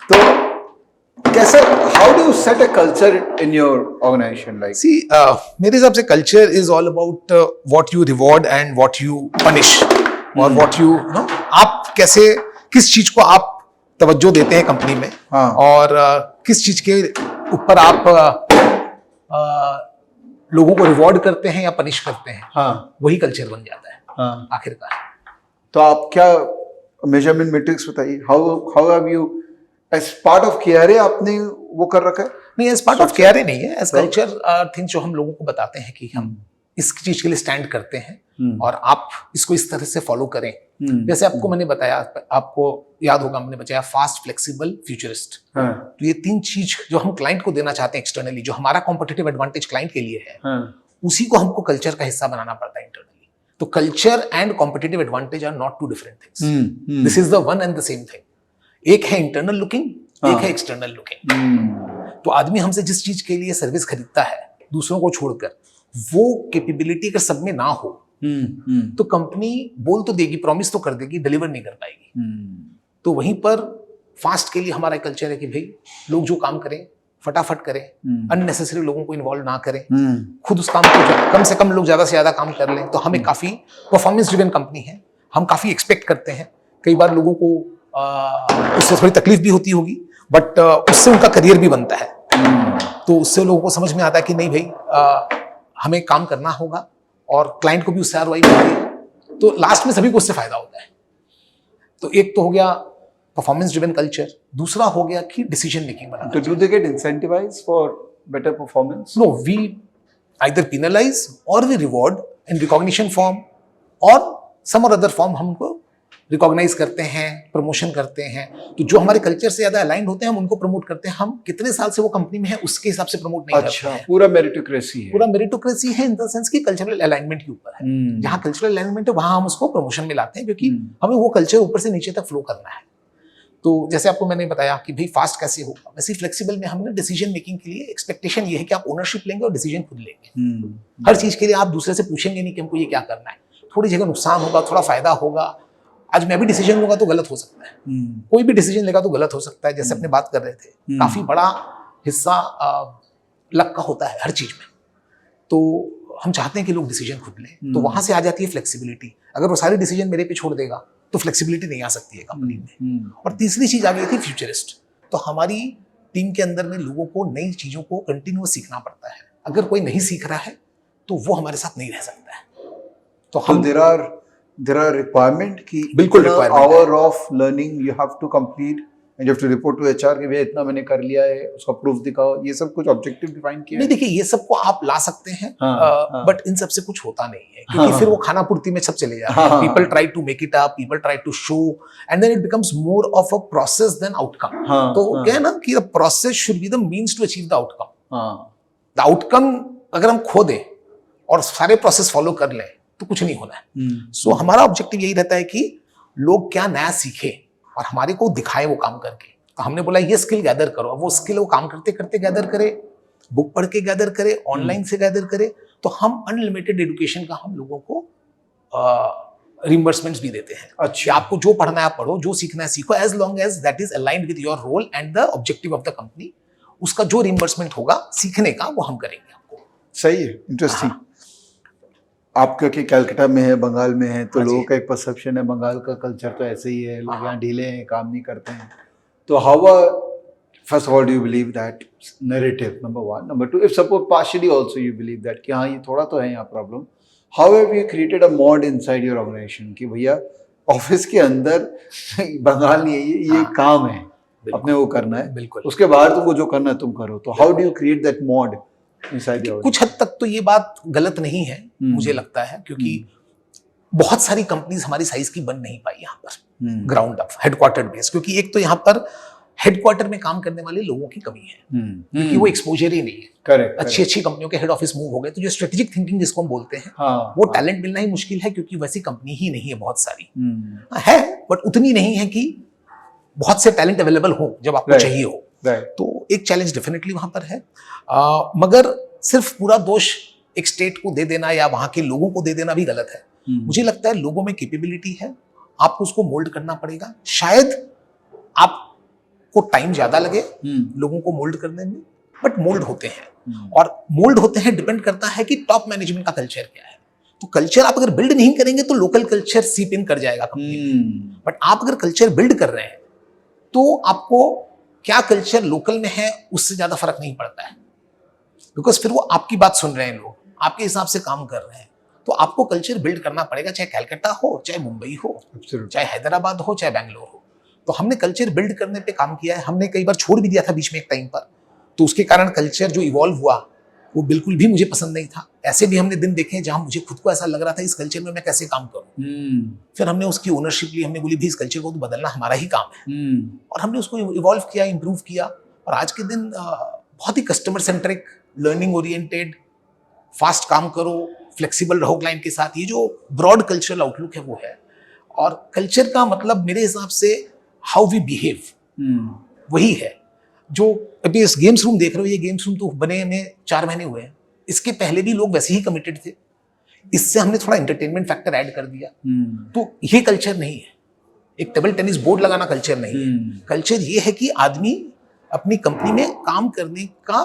Speaker 1: तो कैसे, how do you set a culture in your organisation? Like
Speaker 2: see, मेरे हिसाब से culture is all about what you reward and what you punish, और व्हाट यू नो, आप कैसे, किस चीज को आप तवज्जो देते हैं कंपनी में.
Speaker 1: हाँ.
Speaker 2: और किस चीज के ऊपर आप लोगों को रिवॉर्ड करते हैं या पनिश करते हैं.
Speaker 1: हाँ.
Speaker 2: वही कल्चर बन जाता है.
Speaker 1: हाँ.
Speaker 2: आखिरकार.
Speaker 1: तो आप क्या मेजरमेंट मैट्रिक्स बताइए. How have you as part of KRA आपने वो कर रखा है?
Speaker 2: नहीं, एज पार्ट ऑफ केआरए नहीं है. एज कल्चर थिंग्स जो हम लोगों को बताते हैं कि हम इस चीज के लिए स्टैंड करते हैं और आप इसको इस तरह से फॉलो करें. जैसे आपको मैंने बताया, आपको याद होगा मैंने बताया फास्ट, फ्लेक्सिबल, फ्यूचरिस्ट. तो ये 3 चीज जो हम क्लाइंट को देना चाहते हैं एक्सटर्नली, जो हमारा कॉम्पिटिटिव एडवांटेज क्लाइंट के लिए है, उसी को हमको कल्चर का हिस्सा बनाना पड़ता है इंटरनली. तो culture and competitive advantage are not 2 different things. This is the one and the same thing. एक है इंटरनल लुकिंग, एक है एक्सटर्नल लुकिंग. तो आदमी हमसे जिस चीज के लिए सर्विस खरीदता है दूसरों को छोड़कर, वो कैपेबिलिटी अगर सब में ना हो तो कंपनी बोल तो देगी, प्रॉमिस तो कर देगी, डिलीवर नहीं कर पाएगी. तो वहीं पर फास्ट के लिए हमारा कल्चर है कि भाई लोग जो काम करें फटाफट करें, अननेसेसरी लोगों को इन्वॉल्व ना करें, खुद उस काम को कम से कम लोग ज्यादा से ज्यादा काम कर लें. तो हमें काफी परफॉर्मेंस ड्रिवन कंपनी है. हम काफी एक्सपेक्ट करते हैं. कई बार लोगों को उससे थोड़ी तकलीफ भी होती होगी, बट उससे उनका करियर भी बनता है. तो उससे लोगों को समझ में आता है कि नहीं भाई, हमें काम करना होगा, और क्लाइंट को भी उससे ROI मिलती है. तो लास्ट में सभी को उससे फायदा होता है. तो एक तो हो गया परफॉर्मेंस ड्रिवन कल्चर. दूसरा हो गया कि डिसीजन मेकिंग बनाना.
Speaker 1: तो do they get incentivised for better performance?
Speaker 2: No, we either penalise or we reward in recognition form, और सम और अदर फॉर्म हम उनको रिकॉग्नाइज करते हैं, प्रमोशन करते हैं. तो जो हमारे कल्चर से ज्यादा अलाइंड होते हैं हम उनको प्रमोट करते हैं. हम कितने साल से वो कंपनी में है उसके हिसाब से प्रमोट नहीं करते हैं.
Speaker 1: पूरा मेरिटोक्रेसी है.
Speaker 2: पूरा मेरिटोक्रेसी है इन द सेंस कि कल्चरल अलाइनमेंट के ऊपर है. जहाँ कल्चरल अलाइनमेंट है वहां हम उसको प्रमोशन में लाते हैं, क्योंकि हमें वो कल्चर ऊपर से नीचे तक फ्लो करना है. तो जैसे आपको मैंने बताया कि भाई फास्ट कैसे होगा, वैसे फ्लेक्सिबल में हमने डिसीजन मेकिंग के लिए एक्सपेक्टेशन ये है कि आप ओनरशिप लेंगे और डिसीजन खुद लेंगे. हर चीज के लिए आप दूसरे से पूछेंगे नहीं कि हमको ये क्या करना है. थोड़ी जगह नुकसान होगा, थोड़ा फायदा होगा. आज मैं भी डिसीजन लूंगा तो गलत हो सकता है, कोई भी डिसीजन लेगा तो गलत हो सकता है. जैसे अपने बात कर रहे थे, काफी बड़ा हिस्सा लक का होता है हर चीज में. तो हम चाहते हैं कि लोग डिसीजन खुद लें, तो वहां से आ जाती है फ्लेक्सिबिलिटी। अगर वो सारे डिसीजन मेरे पे छोड़ देगा तो फ्लेक्सिबिलिटी नहीं आ सकती है कंपनी में। और तीसरी चीज आ गई थी फ्यूचरिस्ट। तो हमारी टीम के अंदर में लोगों को नई चीजों को कंटिन्यूअस सीखना पड़ता है। अगर कोई नहीं सीख रहा है तो वो हमारे साथ नहीं रह सकता है। तो हम
Speaker 3: there are requirement कि
Speaker 2: बिल्कुल requirement
Speaker 3: hour of learning you have to complete and you have to report to HR कि भैया इतना मैंने कर लिया है, उसका प्रूफ दिखाओ। ये सब कुछ ऑब्जेक्टिव डिफाइन किया
Speaker 2: नहीं, देखिए ये सबको आप ला सकते हैं, बट इन सब से कुछ होता नहीं है, क्योंकि फिर वो खाना पूर्ति में सब चले जाते हैं। People try to make it up, people try to show, and then it becomes more of a process than outcome. तो क्या है ना कि the process should be the means to achieve the outcome. The outcome अगर हम खो दें और सारे प्रोसेस फॉलो कर लें तो कुछ नहीं होना है। सो हमारा ऑब्जेक्टिव यही रहता है कि लोग क्या नया सीखे और हमारे को दिखाए वो काम करके। तो हमने बोला ये स्किल गैदर करो। अब वो स्किल वो काम करते करते गैदर करे, बुक पढ़ के गैदर करे, ऑनलाइन से गैदर करे। तो हम अनलिमिटेड एजुकेशन का हम लोगों को रिइंबर्समेंट्स भी देते हैं।
Speaker 3: अच्छा,
Speaker 2: आपको जो पढ़ना है आप पढ़ो, जो सीखना है सीखो, as long as that is aligned with your role and the objective of the company. उसका जो रिइंबर्समेंट होगा सीखने का वो हम करेंगे आपको।
Speaker 3: सही है, इंटरेस्टिंग। आपका कि कलकत्ता में है, बंगाल में है, तो
Speaker 2: हाँ
Speaker 3: लोगों
Speaker 2: जी।
Speaker 3: का एक परसेप्शन है बंगाल का कल्चर तो ऐसे ही है, लोग यहाँ ढीले हैं, काम नहीं करते हैं। तो how first of all do you believe that narrative, number one. Number two, if suppose partially also you believe that कि हाँ ये थोड़ा तो है यहाँ problem, how have you created a mode inside your organisation कि भैया ऑफिस के अंदर बंगाल नहीं है, ये काम है, अपने वो करना है,
Speaker 2: बिल्कुल।
Speaker 3: उसके बाहर तुमको जो करना है तुम करो। तो how do you create that mod inside your?
Speaker 2: कुछ हद तक तो ये बात गलत नहीं है, मुझे लगता है, क्योंकि बहुत सारी कंपनीज हमारी साइज की बन नहीं पाई यहाँ पर ग्राउंड अप हेडक्वार्टर बेस, क्योंकि एक तो यहाँ पर हेडक्वार्टर में काम करने वाले लोगों की कमी है, क्योंकि वो एक्सपोजर ही नहीं है।
Speaker 3: करेक्ट।
Speaker 2: अच्छी कंपनियों के हेड ऑफिस मूव हो गए, तो जो स्ट्रेटेजिक थिंकिंग जिसको हम बोलते हैं, वो टैलेंट मिलना ही मुश्किल है, क्योंकि वैसी कंपनी ही नहीं है। बहुत सारी है बट उतनी नहीं है कि बहुत से टैलेंट अवेलेबल हो जब आपको चाहिए हो। तो एक चैलेंज डेफिनेटली वहां पर है। मगर सिर्फ पूरा दोष एक स्टेट को दे देना या वहां के लोगों को दे देना भी गलत है। मुझे लगता है लोगों में कैपेबिलिटी है, आपको उसको मोल्ड करना पड़ेगा। शायद आपको टाइम ज्यादा लगे लोगों को मोल्ड करने में, बट मोल्ड होते हैं। और मोल्ड होते हैं डिपेंड करता है कि टॉप मैनेजमेंट का कल्चर क्या है। तो कल्चर आप अगर बिल्ड नहीं करेंगे तो लोकल कल्चर सीप इन कर जाएगा कंपनी में। बट आप अगर कल्चर बिल्ड कर रहे हैं तो आपको क्या कल्चर लोकल में है उससे ज्यादा फर्क नहीं पड़ता है, बिकॉज फिर वो आपकी बात सुन रहे हैं, लोग आपके हिसाब से काम कर रहे हैं। तो आपको कल्चर बिल्ड करना पड़ेगा, चाहे कलकत्ता हो, चाहे मुंबई हो, चाहे हैदराबाद हो, चाहे बैंगलोर हो। तो हमने कल्चर बिल्ड करने पे काम किया है। हमने कई बार छोड़ भी दिया था बीच में एक टाइम पर, तो उसके कारण कल्चर जो इवॉल्व हुआ वो बिल्कुल भी मुझे पसंद नहीं था। ऐसे भी हमने दिन देखे जहां मुझे खुद को ऐसा लग रहा था इस कल्चर में मैं कैसे काम करूं। फिर हमने उसकी ओनरशिप ली, हमने बोली भी इस कल्चर को तो बदलना हमारा ही काम है, और हमने उसको इवॉल्व किया, इंप्रूव किया। और आज के दिन बहुत ही customer centric, learning oriented, fast काम करो, फ्लेक्सिबल रहो क्लाइंट के साथ, ये जो ब्रॉड कल्चरल आउटलुक है वो है। और कल्चर का मतलब मेरे हिसाब से हाउ वी बिहेव, वही है। जो अभी इस गेम्स रूम देख रहे हो, ये गेम्स रूम तो बने हमें 4 महीने हुए हैं, इसके पहले भी लोग वैसे ही कमिटेड थे। इससे हमने थोड़ा एंटरटेनमेंट फैक्टर ऐड कर दिया। तो ये कल्चर नहीं है, एक टेबल टेनिस बोर्ड लगाना कल्चर नहीं है। कल्चर ये है कि आदमी अपनी कंपनी में काम करने का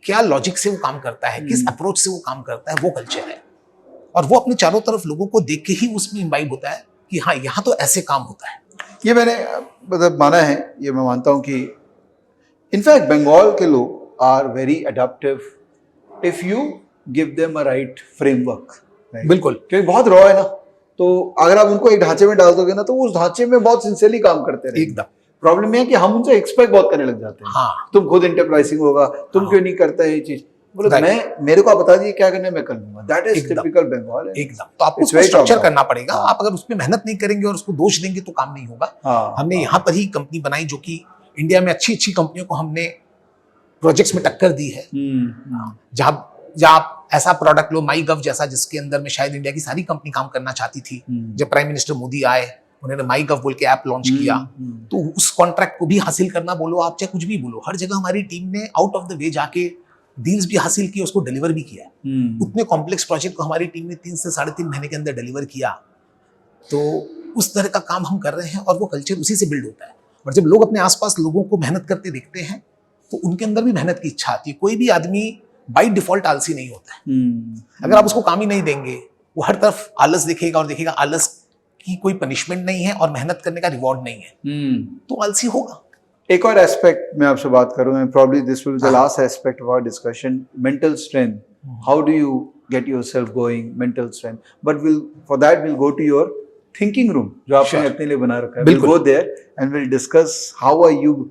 Speaker 2: क्या लॉजिक से वो काम करता है, किस अप्रोच से वो काम करता है, वो कल्चर है। और वो अपने चारों तरफ लोगों को देख के ही उसमें इम्बाइब होता है कि हाँ यहाँ तो ऐसे काम होता है।
Speaker 3: ये मैंने मतलब माना है, ये मैं मानता हूँ कि इनफैक्ट बंगाल के लोग are very adaptive if you give them a right framework.
Speaker 2: बिल्कुल,
Speaker 3: क्योंकि बहुत रॉ है ना, तो अगर आप उनको एक ढांचे में डाल दोगे ना तो वो उस ढांचे में बहुत सिंसियरली काम करते रहेंगे।
Speaker 2: एकदम।
Speaker 3: प्रॉब्लम है कि हम उनसे एक्सपेक्ट बहुत करने लग जाते हैं।
Speaker 2: हाँ।
Speaker 3: तुम खुद इंटरप्राइजिंग होगा, तुम क्यों नहीं करता ये चीज, बोले मैं, मेरे को आप बता दीजिए क्या करना है मैं कर लूंगा। That is typical Bengal.
Speaker 2: एकदम। तो आपको उसको स्ट्रक्चर करना पड़ेगा। आप अगर उसमें मेहनत नहीं करेंगे और उसको दोष देंगे तो काम नहीं होगा। हमने यहाँ पर ही कंपनी बनाई जो कि इंडिया में अच्छी अच्छी कंपनियों को हमने प्रोजेक्ट्स में टक्कर दी है। जहाँ आप ऐसा प्रोडक्ट लो, माई गव जैसा, जिसके अंदर में शायद इंडिया की सारी कंपनी काम करना चाहती थी। जब प्राइम मिनिस्टर मोदी आए, उन्होंने माई गव बोल के ऐप लॉन्च किया, तो उस कॉन्ट्रैक्ट को भी हासिल करना बोलो आप, चाहे कुछ भी बोलो, हर जगह हमारी टीम ने आउट ऑफ द वे जाके डील्स भी हासिल की, उसको डिलीवर भी किया। उतने कॉम्प्लेक्स प्रोजेक्ट को हमारी टीम ने 3 से 3.5 महीने के अंदर डिलीवर किया। तो उस तरह का काम हम कर रहे हैं और वो कल्चर उसी से बिल्ड होता है। और जब लोग अपने आसपास लोगों को मेहनत करते देखते हैं तो उनके अंदर भी मेहनत की इच्छा आती है। कोई भी आदमी बाय डिफॉल्ट आलसी नहीं होता है। अगर आप उसको काम ही नहीं देंगे, वो हर तरफ आलस दिखेगा और देखेगा आलस की कोई पनिशमेंट नहीं है और मेहनत करने का रिवॉर्ड नहीं है, तो आलसी होगा।
Speaker 3: एक और एस्पेक्ट मैं आपसे बात करूं, and probably this will be the last aspect of our discussion, mental strength. How do you get yourself going, mental strength? But will for that will go to your thinking room जो आपने अपने लिए बना रखा है. Will go there and will discuss how are you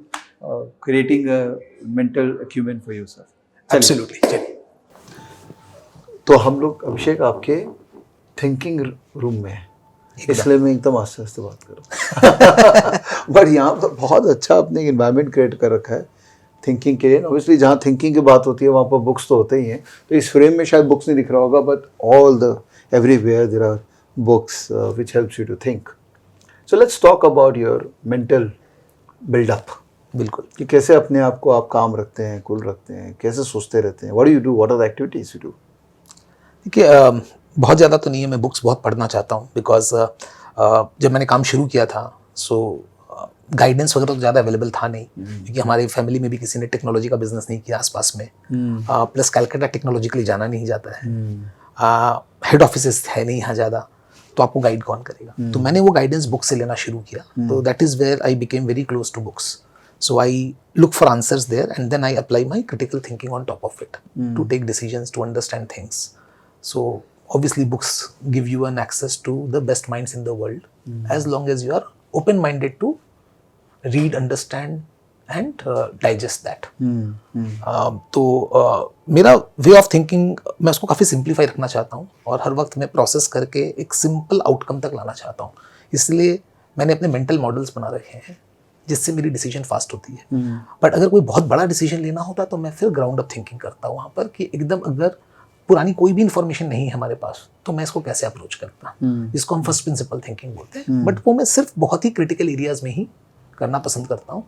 Speaker 3: creating a mental acumen for yourself.
Speaker 2: Absolutely.
Speaker 3: तो हम लोग अभिषेक आपके थिंकिंग रूम में है, इसलिए मैं एकदम आस्ते आस्ते बात करूँ. बट यहाँ तो बहुत अच्छा आपने एनवायरनमेंट क्रिएट कर रखा है थिंकिंग के लिए. ऑब्वियसली जहाँ थिंकिंग की बात होती है वहाँ पर बुक्स तो होते ही हैं, तो इस फ्रेम में शायद बुक्स नहीं दिख रहा होगा, but all the everywhere there are books which helps you to think. So let's talk about your mental buildup.
Speaker 2: बिल्कुल.
Speaker 3: कि कैसे अपने आप को आप काम रखते हैं, कूल रखते हैं, कैसे सोचते रहते हैं, what do you do, what are the activities you do?
Speaker 2: देखिए, बहुत ज़्यादा तो नहीं है, मैं बुक्स बहुत पढ़ना चाहता हूँ, बिकॉज जब मैंने काम शुरू किया था सो गाइडेंस वगैरह तो ज़्यादा अवेलेबल था नहीं, क्योंकि हमारे फैमिली में भी किसी ने टेक्नोलॉजी का बिजनेस नहीं किया आसपास में. प्लस कैलकाटा टेक्नोलॉजिकली जाना नहीं जाता है, हेड ऑफिस है नहीं यहाँ ज़्यादा, तो आपको गाइड कौन करेगा? तो मैंने वो गाइडेंस बुक से लेना शुरू किया. तो that is where I became very close to books. So I look for answers there and then I apply my critical thinking on top of it to take decisions, to understand things. So obviously books give you an access to the best minds in the world as long as you are open-minded to read, understand and digest that. तो मेरा way of thinking मैं उसको काफ़ी simplify रखना चाहता हूँ और हर वक्त मैं प्रोसेस करके एक सिंपल आउटकम तक लाना चाहता हूँ. इसलिए मैंने अपने मेंटल मॉडल्स बना रखे हैं जिससे मेरी डिसीजन फास्ट होती है. बट अगर कोई बहुत बड़ा डिसीजन लेना होता तो मैं फिर ग्राउंड अप थिंकिंग करता हूँ वहाँ पर कि एकदम अगर पुरानी कोई भी इंफॉर्मेशन नहीं है हमारे पास तो मैं इसको कैसे अप्रोच करता, जिसको हम फर्स्ट प्रिंसिपल थिंकिंग बोलते हैं. बट वो मैं सिर्फ बहुत ही क्रिटिकल एरियाज में ही करना पसंद करता हूँ,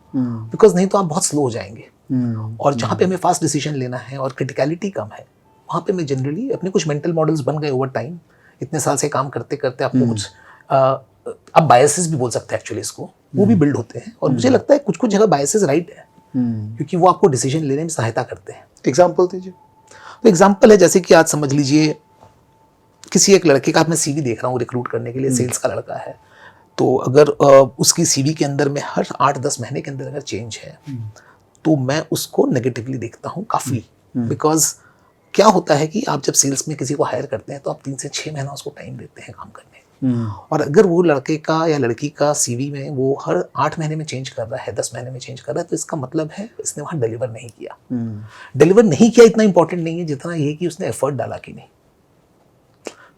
Speaker 2: बिकॉज नहीं तो आप बहुत स्लो हो जाएंगे. और जहाँ पे हमें फास्ट डिसीजन लेना है और क्रिटिकलिटी कम है वहाँ पे मैं जनरली अपने कुछ मेंटल मॉडल्स बन गए ओवर टाइम. इतने साल से काम करते करते आपको कुछ आप बायसेस भी बोल सकते हैं एक्चुअली इसको, वो भी बिल्ड होते हैं. और मुझे लगता है कुछ कुछ जगह बायसेस राइट है, क्योंकि वो आपको डिसीजन लेने में सहायता करते हैं.
Speaker 3: एग्जाम्पल दीजिए.
Speaker 2: तो एग्जाम्पल है जैसे कि आज समझ लीजिए किसी एक लड़के का मैं सीवी देख रहा हूँ रिक्रूट करने के लिए, सेल्स का लड़का है. तो अगर उसकी सीवी के अंदर में हर 8-10 महीने के अंदर अगर चेंज है तो मैं उसको नेगेटिवली देखता हूँ काफ़ी. बिकॉज क्या होता है कि आप जब सेल्स में किसी को हायर करते हैं तो आप 3 से 6 महीना उसको टाइम देते हैं काम करने. और अगर वो लड़के का या लड़की का सीवी में वो हर 8 महीने में चेंज कर रहा है, 10 महीने में चेंज कर रहा है, तो इसका मतलब है इसने वहाँ डिलीवर नहीं किया. डिलीवर नहीं किया इतना इंपॉर्टेंट नहीं है जितना ये कि उसने एफर्ट डाला कि नहीं.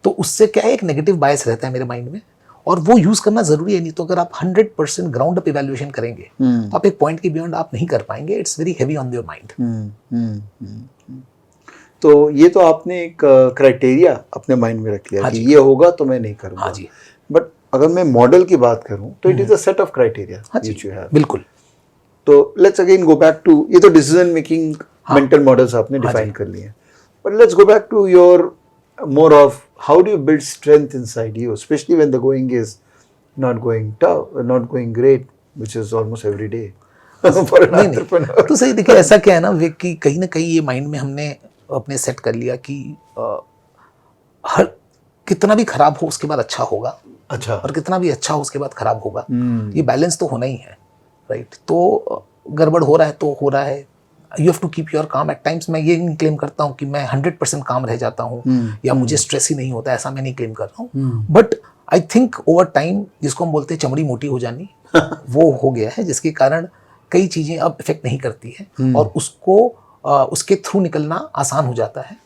Speaker 2: तो उससे क्या है, एक नेगेटिव बायस रहता है मेरे माइंड में और वो यूज करना जरूरी है. नहीं तो अगर आप 100% ग्राउंड अप इवैल्यूएशन करेंगे तो आप एक पॉइंट के बियॉन्ड आप नहीं कर पाएंगे. It's very heavy on your mind.
Speaker 3: तो ये तो आपने एक क्राइटेरिया अपने माइंड में रख लिया कि ये होगा तो मैं नहीं करूँगा.
Speaker 2: हाँ जी.
Speaker 3: बट अगर मैं मॉडल की बात करूँ तो it is a set of criteria which you have.
Speaker 2: बिल्कुल.
Speaker 3: तो let's again go back to, ये तो डिसीजन मेकिंग मेंटल मॉडल्स आपने डिफाइन कर लिए हैं. But let's go back to your more of how do you build strength inside you, specially when the going is not going tough, not going great, which is almost every day for an entrepreneur.
Speaker 2: तो सही देखिए, ऐसा क्या है ना वे कि कहीं ना कहीं ये माइंड में हमने अपने सेट कर लिया कि हर कितना भी खराब हो उसके बाद अच्छा होगा.
Speaker 3: अच्छा.
Speaker 2: और कितना भी अच्छा हो उसके बाद खराब होगा. ये बैलेंस तो होना ही है, राइट. तो गड़बड़ हो रहा है तो हो रहा है. You have to keep your calm. At times मैं ये नहीं क्लेम करता हूँ कि मैं 100% काम रह जाता हूँ या मुझे स्ट्रेस ही नहीं होता, ऐसा मैं नहीं क्लेम कर रहा हूँ. But I think over time, जिसको हम बोलते हैं चमड़ी मोटी हो जानी, वो हो गया है, जिसके कारण कई चीज़ें अब इफेक्ट नहीं करती है और उसको उसके थ्रू निकलना आसान हो जाता है.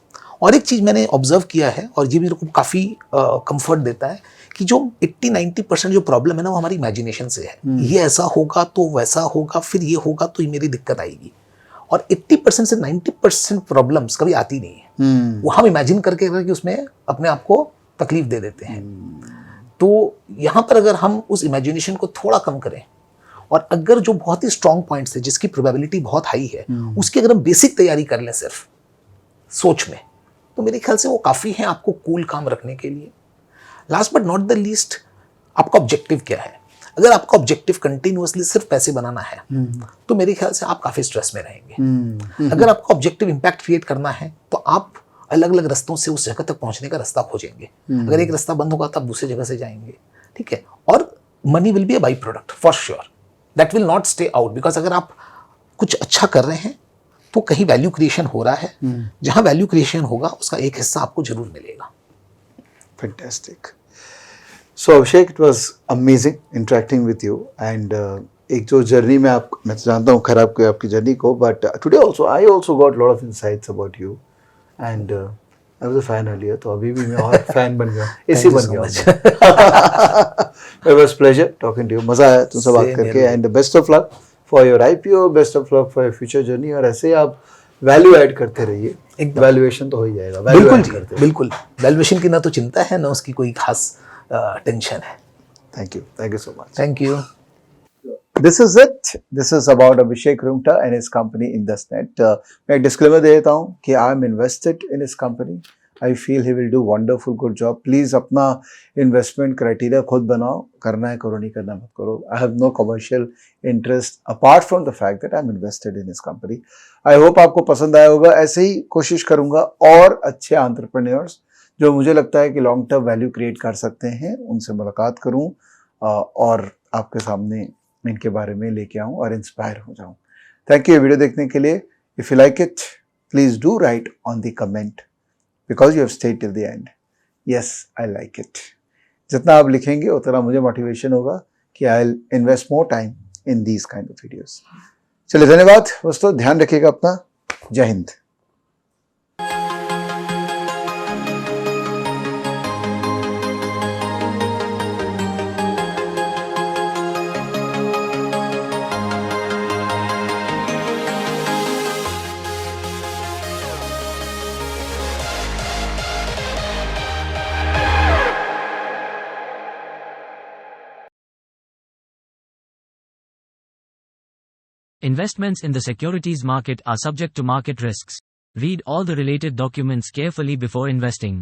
Speaker 2: और एक चीज़ मैंने ऑब्जर्व किया है और ये मेरे को काफ़ी कंफर्ट देता है कि जो 80-90% जो प्रॉब्लम है ना वो हमारी इमेजिनेशन से है. ये ऐसा होगा तो वैसा होगा, फिर ये होगा तो ये मेरी दिक्कत आएगी. और 80% से 90% प्रॉब्लम्स कभी आती नहीं है. वो हम इमेजिन करके उसमें अपने आप को तकलीफ दे देते हैं. तो यहाँ पर अगर हम उस इमेजिनेशन को थोड़ा कम करें और अगर जो बहुत ही स्ट्रॉन्ग पॉइंट्स है जिसकी प्रोबेबिलिटी बहुत हाई है उसकी अगर हम बेसिक तैयारी कर लें सिर्फ सोच में, तो मेरे ख्याल से वो काफ़ी है आपको कूल काम रखने के लिए. Last but not the least, आपका ऑब्जेक्टिव क्या है. अगर आपका ऑब्जेक्टिव कंटिन्यूअसली सिर्फ पैसे बनाना है तो मेरे ख्याल से आप काफी स्ट्रेस में रहेंगे। अगर आपका ऑब्जेक्टिव इम्पैक्ट क्रिएट करना है तो आप अलग अलग रास्तों से उस जगह तक पहुंचने का रास्ता खोजेंगे। अगर एक रास्ता बंद होगा तो आप दूसरी जगह से जाएंगे, ठीक है। और money will be a by product for sure, that will not stay out, because अगर आप कुछ अच्छा कर रहे हैं तो कहीं वैल्यू क्रिएशन हो रहा है, जहां वैल्यू क्रिएशन होगा उसका एक हिस्सा आपको जरूर मिलेगा।
Speaker 3: Fantastic. So Abhishek, it was amazing interacting with you and एक जो जर्नी में मैं तो जानता हूँ खराब की आपकी जर्नी को, but today also I also got lot of insights about you and I was a fan earlier, तो अभी भी मैं और फैन बन गया, इसी बन गया। It was pleasure talking to you. मजा आया तुमसे बात करके and best of luck for your IPO, best of luck for your future journey, और ऐसे ही आप वैल्यू ऐड करते रहिए, वैल्यूएशन तो हो ही जाएगा।
Speaker 2: बिल्कुल जी, बिल्कुल। वैल्यूएशन की ना तो चिंता है ना उसकी कोई खास टेंशन है।
Speaker 3: Thank you so much.
Speaker 2: Thank you.
Speaker 3: This is it. This is about Abhishek Rungta and his company IndusNet. मैं एक डिस्क्लेमर दे देता हूँ कि I am invested in his company. I feel he will do wonderful good job. Please अपना investment criteria खुद बनाओ, करना है करो, नहीं करना मत करो. I have no commercial interest apart from the fact that I am invested in his company. I hope आपको पसंद आया होगा। ऐसे ही कोशिश करूँगा और अच्छे entrepreneurs जो मुझे लगता है कि लॉन्ग टर्म वैल्यू क्रिएट कर सकते हैं उनसे मुलाकात करूँ और आपके सामने इनके बारे में लेके आऊँ और इंस्पायर हो जाऊँ। थैंक यू वीडियो देखने के लिए। If you like it please do right on the comment because you have stayed till the end. Yes I like it. जितना आप लिखेंगे उतना मुझे मोटिवेशन होगा कि I will invest more time in these kind of videos. चलिए धन्यवाद दोस्तों, ध्यान रखिएगा अपना। जय Hind.
Speaker 4: Investments in the securities market are subject to market risks. Read all the related documents carefully before investing.